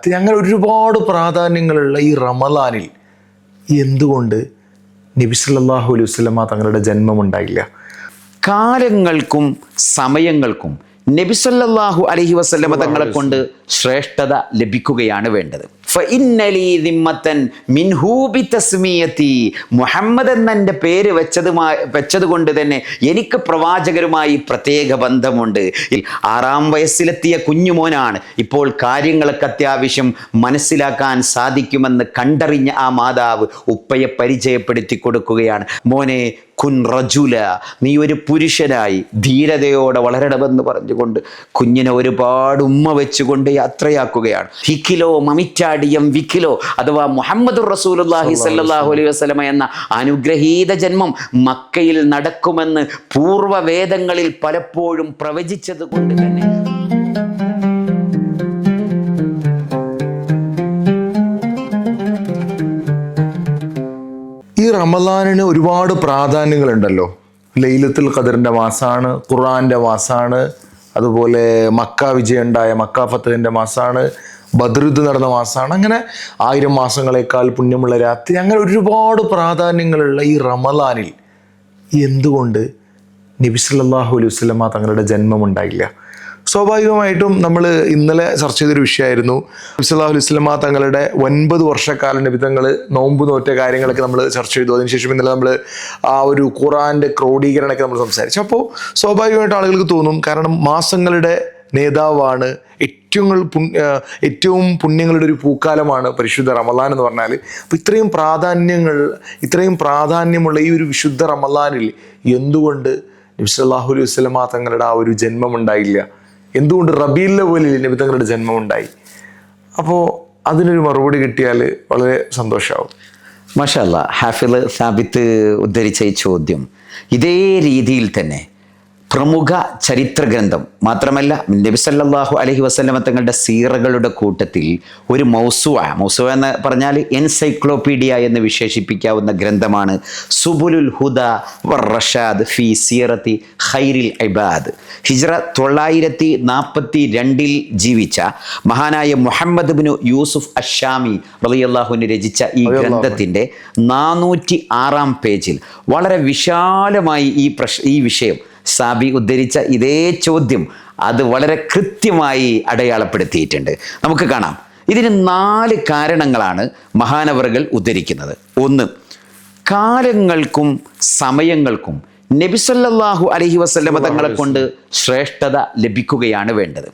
രാത്രി, അങ്ങനെ ഒരുപാട് പ്രാധാന്യങ്ങളുള്ള ഈ റമദാനിൽ എന്തുകൊണ്ട് നബി സല്ലല്ലാഹു അലൈഹി വസല്ലമ തങ്ങളുടെ ജന്മമുണ്ടായില്ല? കാലങ്ങൾക്കും സമയങ്ങൾക്കും നബി സല്ലല്ലാഹു അലൈഹി വസല്ലമ തങ്ങളെ കൊണ്ട് ശ്രേഷ്ഠത ലഭിക്കുകയാണ് വേണ്ടത്. മുഹമ്മദ് എന്ന എൻ്റെ പേര് വെച്ചത് കൊണ്ട് തന്നെ എനിക്ക് പ്രവാചകരുമായി പ്രത്യേക ബന്ധമുണ്ട്. 6-ാം വയസ്സിലെത്തിയ കുഞ്ഞുമോനാണ്. ഇപ്പോൾ കാര്യങ്ങളൊക്കെ അത്യാവശ്യം മനസ്സിലാക്കാൻ സാധിക്കുമെന്ന് കണ്ടറിഞ്ഞ ആ മാതാവ് ഉപ്പയെ പരിചയപ്പെടുത്തി കൊടുക്കുകയാണ്. മോനെ കുൻ റജുല, നീ ഒരു പുരുഷനായി ധീരതയോടെ വളരണമെന്ന് പറഞ്ഞുകൊണ്ട് കുഞ്ഞിനെ ഒരുപാട് ഉമ്മ വെച്ചുകൊണ്ട് യാത്രയാക്കുകയാണ്. ഹിക്കിലോ മമിറ്റാടിയം വിക്കിലോ, അഥവാ മുഹമ്മദുർ റസൂലുള്ളാഹി സ്വല്ലല്ലാഹു അലൈഹി വസല്ലമ എന്ന അനുഗ്രഹീത ജന്മം മക്കയിൽ നടക്കുമെന്ന് പൂർവ്വവേദങ്ങളിൽ പലപ്പോഴും പ്രവചിച്ചത് കൊണ്ട് തന്നെ ഈ റമദാനിന് ഒരുപാട് പ്രാധാന്യങ്ങളുണ്ടല്ലോ. ലൈലത്തുൽ ഖദറിൻ്റെ മാസമാണ്, ഖുർആൻ്റെ മാസമാണ്, അതുപോലെ മക്ക വിജയം ഉണ്ടായ മക്ക ഫത്തഹിൻ്റെ മാസമാണ്, ബദ്രുദ് നടന്ന മാസമാണ്. അങ്ങനെ 1000 മാസങ്ങളെക്കാൾ പുണ്യമുള്ള രാത്രി, അങ്ങനെ ഒരുപാട് പ്രാധാന്യങ്ങളുള്ള ഈ റമദാനിൽ എന്തുകൊണ്ട് നബി സല്ലല്ലാഹു അലൈഹി വസല്ലമ തങ്ങളുടെ ജന്മമുണ്ടായില്ല? സ്വാഭാവികമായിട്ടും നമ്മൾ ഇന്നലെ ചർച്ച ചെയ്തൊരു വിഷയമായിരുന്നു. നബി സല്ലല്ലാഹു അലൈഹി വസല്ലമ തങ്ങളുടെ 9 വർഷക്കാലം നബി തങ്ങൾ നോമ്പ് നോറ്റ കാര്യങ്ങളൊക്കെ നമ്മൾ ചർച്ച ചെയ്തു. അതിനുശേഷം ഇന്നലെ നമ്മൾ ആ ഒരു ഖുർആൻ്റെ ക്രോഡീകരണമൊക്കെ നമ്മൾ സംസാരിച്ചു. അപ്പോൾ സ്വാഭാവികമായിട്ടും ആളുകൾക്ക് തോന്നും, കാരണം മാസങ്ങളുടെ നേതാവാണ്, ഏറ്റവും പുണ്യങ്ങളുടെ ഒരു പൂക്കാലമാണ് പരിശുദ്ധ റമദാൻ എന്ന് പറഞ്ഞാൽ. അപ്പോൾ ഇത്രയും പ്രാധാന്യമുള്ള ഈ ഒരു വിശുദ്ധ റമദാനിൽ എന്തുകൊണ്ട് നബി സല്ലല്ലാഹു അലൈഹി വസല്ലമ തങ്ങളുടെ ആ ഒരു ജന്മമുണ്ടായില്ല? എന്തുകൊണ്ട് റബീഉൽ അവ്വലിൽ നബി തങ്ങളുടെ ജന്മമുണ്ടായി? അപ്പോൾ അതിനൊരു മറുപടി കിട്ടിയാൽ വളരെ സന്തോഷമാവും. മാഷാ അല്ലാ, ഹാഫിള് സാബിത്ത് ഉദ്ധരിച്ച ഈ ചോദ്യം ഇതേ രീതിയിൽ തന്നെ പ്രമുഖ ചരിത്ര ഗ്രന്ഥം മാത്രമല്ല, നബി സല്ലല്ലാഹു അലൈഹി വസല്ലമ തങ്ങളുടെ സീറകളുടെ കൂട്ടത്തിൽ ഒരു മൗസുഅ എന്ന് പറഞ്ഞാൽ എൻസൈക്ലോപീഡിയ എന്ന് വിശേഷിപ്പിക്കാവുന്ന ഗ്രന്ഥമാണ് സുബുലുൽ ഹുദ വർ റഷാദ് ഫി സീറത്തി ഖൈറിൽ ഇബാദ്. ഹിജ്റ 942 ജീവിച്ച മഹാനായ മുഹമ്മദ് ഇബ്നു യൂസുഫ് അശ്ശാമി റളിയല്ലാഹു അൻഹു രചിച്ച ഈ ഗ്രന്ഥത്തിൻ്റെ 406-ാം പേജിൽ വളരെ വിശാലമായി ഈ വിഷയം സാബി ഉദ്ധരിച്ച ഇതേ ചോദ്യം അത് വളരെ കൃത്യമായി അടയാളപ്പെടുത്തിയിട്ടുണ്ട്. നമുക്ക് കാണാം. ഇതിന് 4 കാരണങ്ങളാണ് മഹാനവറുകൾ ഉദ്ധരിക്കുന്നത്. 1, കാലങ്ങൾക്കും സമയങ്ങൾക്കും നബി സല്ലല്ലാഹു അലൈഹി വസല്ലമ തങ്ങളെ കൊണ്ട് ശ്രേഷ്ഠത ലഭിക്കുകയാണ് വേണ്ടത്.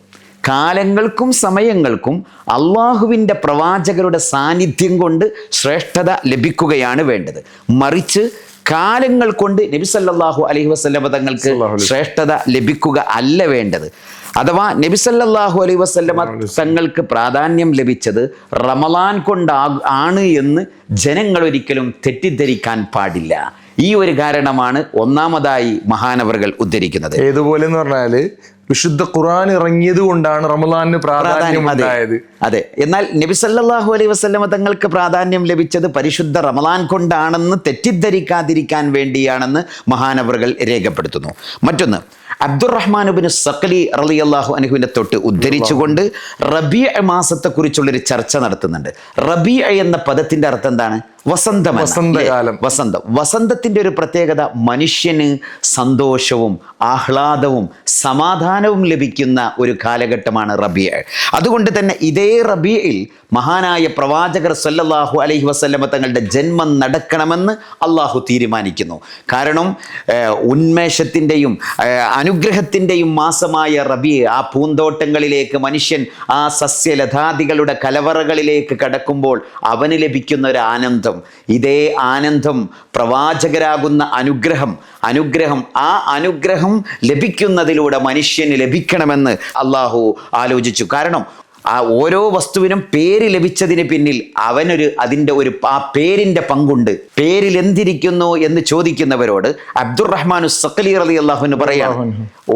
കാലങ്ങൾക്കും സമയങ്ങൾക്കും അള്ളാഹുവിൻ്റെ പ്രവാചകരുടെ സാന്നിധ്യം കൊണ്ട് ശ്രേഷ്ഠത ലഭിക്കുകയാണ് വേണ്ടത്. മറിച്ച് കാലങ്ങൾ കൊണ്ട് നബി സല്ലല്ലാഹു അലൈഹി വസല്ലമ തങ്ങൾക്ക് ശ്രേഷ്ഠത ലഭിക്കുക അല്ല വേണ്ടത്. അഥവാ നബി സല്ലല്ലാഹു അലൈഹി വസല്ലമ തങ്ങൾക്ക് പ്രാധാന്യം ലഭിച്ചത് റമളാൻ കൊണ്ടാണ് എന്ന് ജനങ്ങൾ ഒരിക്കലും തെറ്റിദ്ധരിക്കാൻ പാടില്ല. ഈ ഒരു കാരണമാണ് ഒന്നാമതായി മഹാനവറുകൾ ഉദ്ധരിക്കുന്നത്. ഏതുപോലെ എന്ന് പറഞ്ഞാല് വിശുദ്ധ ഖുർആൻ ഇറങ്ങിയത് കൊണ്ടാണ് റമളാനിന് പ്രാധാന്യം ഉണ്ടായത്. അതെ. എന്നാൽ നബി സല്ലല്ലാഹു അലൈഹി വസല്ലമ തങ്ങൾക്ക് പ്രാധാന്യം ലഭിച്ചത് പരിശുദ്ധ റമളാൻ കൊണ്ടാണെന്ന് തെറ്റിദ്ധരിക്കാതിരിക്കാൻ വേണ്ടിയാണെന്ന് മഹാനവറുകൾ രേഖപ്പെടുത്തുന്നു. മറ്റൊന്ന്, അബ്ദുറഹ്മാൻ ഇബ്നു സഖലി റളിയല്ലാഹു അൻഹുവിനെ തൊട്ട് ഉദ്ധരിച്ചുകൊണ്ട് റബീഅ് മാസത്തെക്കുറിച്ചുള്ളൊരു ചർച്ച നടത്തുന്നുണ്ട്. റബീഅ് എന്ന പദത്തിന്റെ അർത്ഥം എന്താണ്? വസന്തകാലം. വസന്തത്തിന്റെ ഒരു പ്രത്യേകത മനുഷ്യന് സന്തോഷവും ആഹ്ലാദവും സമാധാനവും ലഭിക്കുന്ന ഒരു കാലഘട്ടമാണ് റബീഅ്. അതുകൊണ്ട് തന്നെ ഇതേ റബീഇൽ മഹാനായ പ്രവാചകർ സല്ലല്ലാഹു അലൈഹി വസല്ലമ തങ്ങളുടെ ജന്മം നടക്കണമെന്ന് അള്ളാഹു തീരുമാനിക്കുന്നു. കാരണം ഉന്മേഷത്തിൻ്റെയും അനുഗ്രഹത്തിൻ്റെയും മാസമായ റബീഅ്, ആ പൂന്തോട്ടങ്ങളിലേക്ക് മനുഷ്യൻ ആ സസ്യലതാദികളുടെ കലവറകളിലേക്ക് കടക്കുമ്പോൾ അവന് ലഭിക്കുന്ന ഒരു ആനന്ദം, ഇതേ ആനന്ദം പ്രവാചകരാകുന്ന അനുഗ്രഹം ആ അനുഗ്രഹം ലഭിക്കുന്നതിലൂടെ മനുഷ്യന് ലഭിക്കണമെന്ന് അള്ളാഹു ആലോചിച്ചു. കാരണം ആ ഓരോ വസ്തുവിനും പേര് ലഭിച്ചതിന് പിന്നിൽ ആ പേരിന്റെ പങ്കുണ്ട്. പേരിൽ എന്തിരിക്കുന്നു എന്ന് ചോദിക്കുന്നവരോട് അബ്ദുറഹ്മാനു സഖലി റളിയല്ലാഹു അൻഹു പറയാണ്,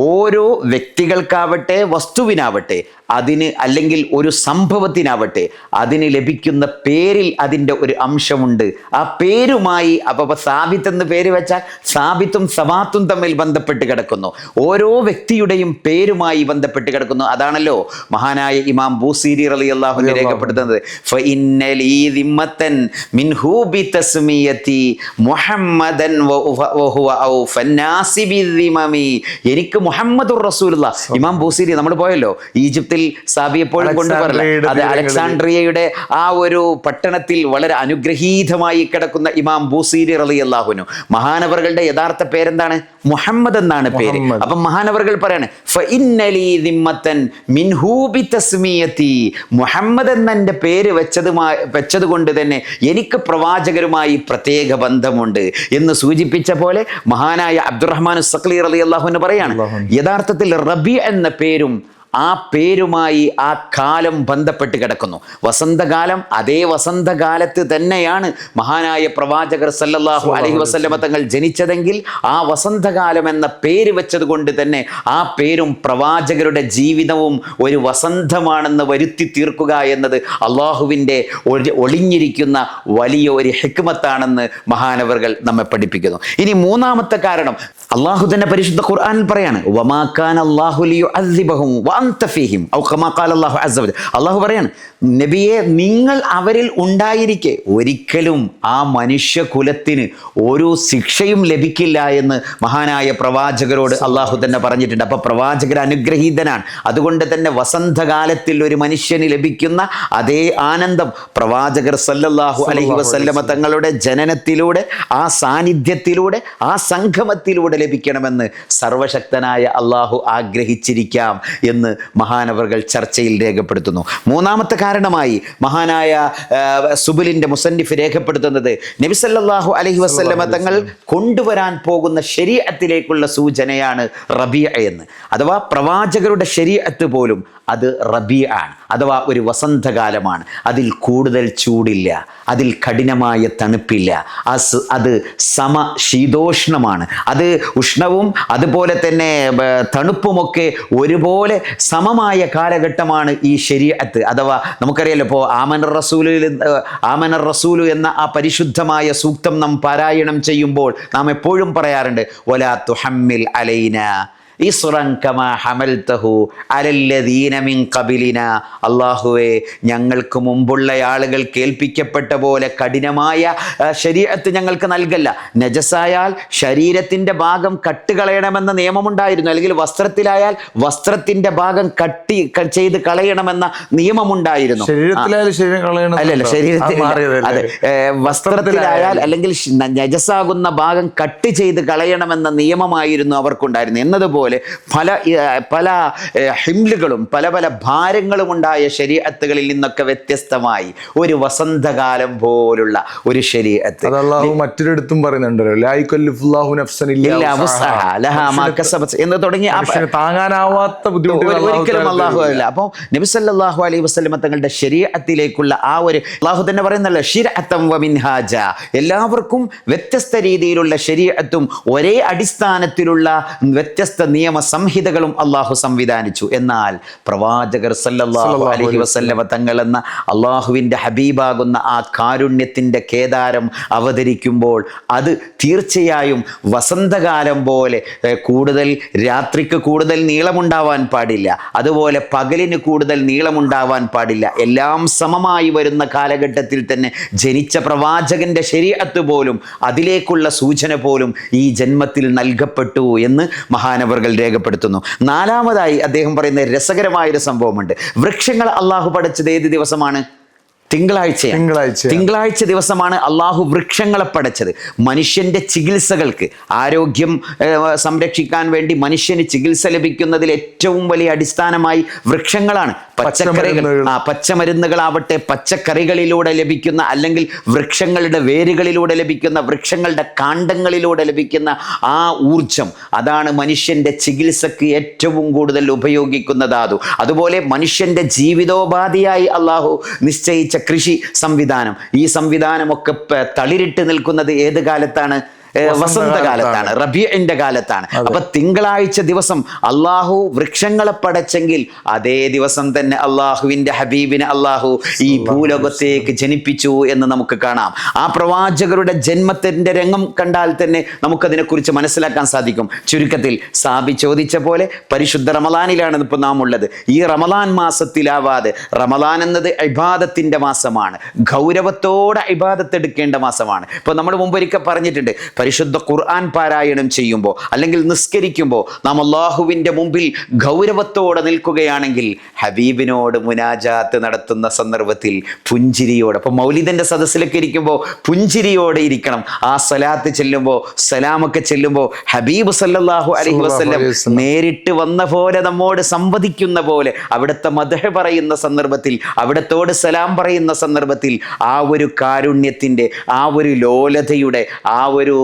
ഓരോ വ്യക്തികൾക്കാവട്ടെ വസ്തുവിനാവട്ടെ അതിന് അല്ലെങ്കിൽ ഒരു സംഭവത്തിനാവട്ടെ അതിന് ലഭിക്കുന്ന പേരിൽ അതിൻ്റെ ഒരു അംശമുണ്ട്. ആ പേരുമായി അപ്പോൾ സാബിത്ത് എന്ന് പേര് വെച്ചാൽ സാബിത്തും സവാത്തും തമ്മിൽ ബന്ധപ്പെട്ട് കിടക്കുന്നു. ഓരോ വ്യക്തിയുടെയും പേരുമായി ബന്ധപ്പെട്ട് കിടക്കുന്നു. അതാണല്ലോ മഹാനായ ഇമാം ബൂസീരി റളിയല്ലാഹു അൻഹു രേഖപ്പെടുത്തുന്നത്, ഫഇന്ന ലീ ദിമ്മത്തൻ മിൻഹു ബിതസ്മിയതി മുഹമ്മദൻ വഹുവ ഔഫന്നാസി ബിദ്ദിമമി. എനിക്ക് മുഹമ്മദുർ റസൂലുള്ളാഹ്. ഇമാം ബൂസീരി നമ്മൾ പോയല്ലോ ഈജിപ്തിൽ സാബി എപ്പോഴും കൊണ്ടുപോകല, അത് അലക്സാണ്ട്രിയയുടെ ആ ഒരു പട്ടണത്തിൽ വളരെ അനുഗ്രഹീതമായി കിടക്കുന്ന ഇമാം ബൂസീരി റളിയല്ലാഹു അൻഹു. മഹാനവറുകളുടെ യഥാർത്ഥ പേരെന്താണ്? മുഹമ്മദ് എന്നാണ് പേര്. അപ്പം മഹാനവറുകൾ പറയാണ് ഫഇന്നലി ദിമ്മത്തൻ മിൻഹു ബിതസ്മിയതി, മുഹമ്മദ് എന്ന എൻ്റെ പേര് വെച്ചത് കൊണ്ട് തന്നെ എനിക്ക് പ്രവാചകരുമായി പ്രത്യേക ബന്ധമുണ്ട് എന്ന് സൂചിപ്പിച്ച പോലെ മഹാനായ അബ്ദുറഹ്മാൻ സഖ്ലി റളിയല്ലാഹു അൻഹു പറയാണ്, യഥാർത്ഥത്തിൽ റബി എന്ന പേരും ആ പേരുമായി ആ കാലം ബന്ധപ്പെട്ട് കിടക്കുന്നു. വസന്തകാലം, അതേ വസന്തകാലത്ത് തന്നെയാണ് മഹാനായ പ്രവാചകർ സല്ലല്ലാഹു അലൈഹി വസല്ലമ തങ്ങൾ ജനിച്ചതെങ്കിൽ ആ വസന്തകാലം എന്ന പേര് വെച്ചത് കൊണ്ട് തന്നെ ആ പേരും പ്രവാചകരുടെ ജീവിതവും ഒരു വസന്തമാണെന്ന് വരുത്തി തീർക്കുക എന്നത് അള്ളാഹുവിൻ്റെ ഒളിഞ്ഞിരിക്കുന്ന വലിയ ഒരു ഹിക്മത്താണെന്ന് മഹാനവറുകൾ നമ്മെ പഠിപ്പിക്കുന്നു. ഇനി മൂന്നാമത്തെ കാരണം അള്ളാഹു തന്നെ പരിശുദ്ധ ഖുർആനിൽ പറയാണ്, വമാ കാന അല്ലാഹു ലിയുഅദ്ദിബഹും വഅൻത ഫീഹിം ഔ കമാ ഖാല അല്ലാഹു അസ്സ വജൽ. അള്ളാഹു പറയാണ്, നബിയെ നിങ്ങൾ അവരിൽ ഉണ്ടായിരിക്കെ ഒരിക്കലും ആ മനുഷ്യകുലത്തിന് ഒരു ശിക്ഷയും ലഭിക്കില്ല എന്ന് മഹാനായ പ്രവാചകരോട് അള്ളാഹു തന്നെ പറഞ്ഞിട്ടുണ്ട്. അപ്പൊ പ്രവാചകർ അനുഗ്രഹീതനാണ്. അതുകൊണ്ട് തന്നെ വസന്തകാലത്തിൽ ഒരു മനുഷ്യന് ലഭിക്കുന്ന അതേ ആനന്ദം പ്രവാചകർ സല്ലല്ലാഹു അലൈഹി വസല്ലമ തങ്ങളുടെ ജനനത്തിലൂടെ, ആ സാന്നിധ്യത്തിലൂടെ, ആ സംഗമത്തിലൂടെ ലഭിക്കണമെന്ന് സർവശക്തനായ അള്ളാഹു ആഗ്രഹിച്ചിരിക്കാം എന്ന് മഹാനവറുകൾ ചർച്ചയിൽ രേഖപ്പെടുത്തുന്നു. മൂന്നാമത്തെ കാരണമായി മഹാനായ സുബുലിന്റെ മുസന്നിഫ് രേഖപ്പെടുത്തുന്നത് നബി സല്ലല്ലാഹു അലൈഹി വസല്ലമ തങ്ങൾ കൊണ്ടുവരാൻ പോകുന്ന ശരീഅത്തിലേക്കുള്ള സൂചനയാണ് റബീഅ എന്ന്. അഥവാ പ്രവാചകരുടെ ശരീഅത്ത് പോലും അത് റബീഅ ആണ്, അഥവാ ഒരു വസന്തകാലമാണ്. അതിൽ കൂടുതൽ ചൂടില്ല, അതിൽ കഠിനമായ തണുപ്പില്ല, അത് ശീതോഷ്ണമാണ്. അത് ഉഷ്ണവും അതുപോലെ തന്നെ തണുപ്പുമൊക്കെ ഒരുപോലെ സമമായ കാലഘട്ടമാണ് ഈ ശരീഅത്ത്. അഥവാ നമുക്കറിയാലോ, ഇപ്പോൾ ആമനർ റസൂലു എന്ന ആ പരിശുദ്ധമായ സൂക്തം നാം പാരായണം ചെയ്യുമ്പോൾ നാം എപ്പോഴും പറയാറുണ്ട്, വലാ തുഹമ്മിൽ അലൈന ഇസ്റൻ കമാ ഹമൽതഹു അലല്ലദീന മിൻ ഖബലിനാ. അല്ലാഹുവേ, ഞങ്ങൾക്ക് മുമ്പുള്ള ആളുകൾ കേൾപ്പിക്കപ്പെട്ട പോലെ കഠിനമായ ശരീഅത്ത് ഞങ്ങൾക്ക് നൽകല്ല. നജസായാൽ ശരീരത്തിൻ്റെ ഭാഗം കട്ടുകളയണമെന്ന നിയമമുണ്ടായിരുന്നു, അല്ലെങ്കിൽ വസ്ത്രത്തിലായാൽ വസ്ത്രത്തിൻ്റെ ഭാഗം ചെയ്ത് കളയണമെന്ന നിയമമുണ്ടായിരുന്നു. അല്ലല്ല, ശരീരത്തിൽ അതെ, വസ്ത്രത്തിലായാൽ അല്ലെങ്കിൽ നജസാകുന്ന ഭാഗം കട്ട് ചെയ്ത് കളയണമെന്ന നിയമമായിരുന്നു അവർക്കുണ്ടായിരുന്നു. എന്നതുപോലെ പല ഹിംലുകളും പല ഭാരങ്ങളും ഉണ്ടായ ശരീഅത്തുകളിൽ നിന്നൊക്കെ വ്യത്യസ്തമായി ഒരു വസന്തകാലം പോലുള്ള ഒരു ശരീഅത്ത് മറ്റൊരിടത്തും പറയുന്നുണ്ടല്ലോ, ലാ യുകല്ലിഫുല്ലാഹു നഫ്സൻ ഇല്ലാ വസ്അഹാ ലഹാ മാ കസബത് എന്ന് തുടങ്ങി താങ്ങാനാവാത്ത ബുദ്ധിമുട്ടുകൾ ഒരിക്കലും അല്ലാഹു അല്ല. അപ്പോൾ നബി സല്ലല്ലാഹു അലൈഹി വസല്ലമ തങ്ങളുടെ ശരീഅത്തിലേക്കുള്ള ആ ഒരു അല്ലാഹു തന്നെ പറയുന്നല്ലോ, ശിർഅത്തൻ വ മിൻഹാജ, എല്ലാവർക്കും വ്യത്യസ്ത രീതിയിലുള്ള ശരീഅത്തും ഒരേ അടിസ്ഥാനത്തിലുള്ള വ്യത്യസ്ത നിയമ സംഹിതകളും അള്ളാഹു സംവിധാനിച്ചു. എന്നാൽ പ്രവാചകർ സല്ലല്ലാഹു അലൈഹി വസല്ലമ തങ്ങൾ എന്ന അള്ളാഹുവിൻ്റെ ഹബീബാകുന്ന ആ കാരുണ്യത്തിൻ്റെ കേദാരം അവതരിക്കുമ്പോൾ അത് തീർച്ചയായും വസന്തകാലം പോലെ കൂടുതൽ രാത്രിക്ക് കൂടുതൽ നീളമുണ്ടാവാൻ പാടില്ല, അതുപോലെ പകലിന് കൂടുതൽ നീളമുണ്ടാവാൻ പാടില്ല. എല്ലാം സമമായി വരുന്ന കാലഘട്ടത്തിൽ തന്നെ ജനിച്ച പ്രവാചകന്റെ ശരീഅത്ത് പോലും, അതിലേക്കുള്ള സൂചന പോലും ഈ ജന്മത്തിൽ നൽകപ്പെട്ടു എന്ന് മഹാനവറുകൾ രേഖപ്പെടുത്തുന്നു. നാലാമതായി അദ്ദേഹം പറയുന്ന രസകരമായൊരു സംഭവമുണ്ട്. വൃക്ഷങ്ങൾ അള്ളാഹു പഠിച്ചത് ഏത് ദിവസമാണ്? തിങ്കളാഴ്ച ദിവസമാണ് അള്ളാഹു വൃക്ഷങ്ങളെ പടച്ചത്. മനുഷ്യന്റെ ചികിത്സകൾക്ക്, ആരോഗ്യം സംരക്ഷിക്കാൻ വേണ്ടി മനുഷ്യന് ചികിത്സ ലഭിക്കുന്നതിൽ ഏറ്റവും വലിയ അടിസ്ഥാനമായി വൃക്ഷങ്ങളാണ്. പച്ചമരുന്നുകളാവട്ടെ, പച്ചക്കറികളിലൂടെ ലഭിക്കുന്ന, അല്ലെങ്കിൽ വൃക്ഷങ്ങളുടെ വേരുകളിലൂടെ ലഭിക്കുന്ന, വൃക്ഷങ്ങളുടെ കാണ്ഡങ്ങളിലൂടെ ലഭിക്കുന്ന ആ ഊർജം, അതാണ് മനുഷ്യന്റെ ചികിത്സക്ക് ഏറ്റവും കൂടുതൽ ഉപയോഗിക്കുന്ന ധാതു. അതുപോലെ മനുഷ്യന്റെ ജീവിതോപാധിയായി അള്ളാഹു നിശ്ചയിച്ച കൃഷി സംവിധാനം, ഈ സംവിധാനമൊക്കെ തളിരിട്ട് നിൽക്കുന്നത് ഏത് കാലത്താണ്? വസന്തകാലത്താണ്, റബീഇന്റെ കാലത്താണ്. അപ്പൊ തിങ്കളാഴ്ച ദിവസം അള്ളാഹു വൃക്ഷങ്ങളെ പടച്ചെങ്കിൽ അതേ ദിവസം തന്നെ അള്ളാഹുവിന്റെ ഹബീബിനെ അള്ളാഹു ഈ ഭൂലോകത്തേക്ക് ജനിപ്പിച്ചു എന്ന് നമുക്ക് കാണാം. ആ പ്രവാചകരുടെ ജന്മത്തിന്റെ രംഗം കണ്ടാൽ തന്നെ നമുക്കതിനെക്കുറിച്ച് മനസ്സിലാക്കാൻ സാധിക്കും. ചുരുക്കത്തിൽ സാബി ചോദിച്ച പോലെ പരിശുദ്ധ റമളാനിലാണ് ഇപ്പോൾ നാം ഉള്ളത്. ഈ റമളാൻ മാസത്തിലാവാതെ, റമളാൻ എന്നത് ഇബാദത്തിന്റെ മാസമാണ്, ഗൗരവത്തോടെ ഇബാദത്ത് എടുക്കേണ്ട മാസമാണ്. ഇപ്പോൾ നമ്മൾ മുമ്പൊരിക്കൽ പറഞ്ഞിട്ടുണ്ട്, പരിശുദ്ധ ഖുർആൻ പാരായണം ചെയ്യുമ്പോൾ അല്ലെങ്കിൽ നിസ്കരിക്കുമ്പോൾ നാം അള്ളാഹുവിൻ്റെ മുമ്പിൽ ഗൗരവത്തോടെ നിൽക്കുകയാണെങ്കിൽ ഹബീബിനോട് മുനാജാത്ത് നടത്തുന്ന സന്ദർഭത്തിൽ പുഞ്ചിരിയോടെ, അപ്പോൾ മൗലിദിൻ്റെ സദസ്സിലൊക്കെ ഇരിക്കുമ്പോൾ പുഞ്ചിരിയോടെ ഇരിക്കണം. ആ സലാത്ത് ചെല്ലുമ്പോൾ, സലാമൊക്കെ ചെല്ലുമ്പോൾ ഹബീബ് സല്ലല്ലാഹു അലൈഹി വസല്ലം നേരിട്ട് വന്ന പോലെ നമ്മോട് സംവദിക്കുന്ന പോലെ, അവിടുത്തെ മദ്ഹ് പറയുന്ന സന്ദർഭത്തിൽ, അവിടത്തോട് സലാം പറയുന്ന സന്ദർഭത്തിൽ ആ ഒരു കാരുണ്യത്തിൻ്റെ, ആ ഒരു ലോലതയുടെ, ആ ഒരു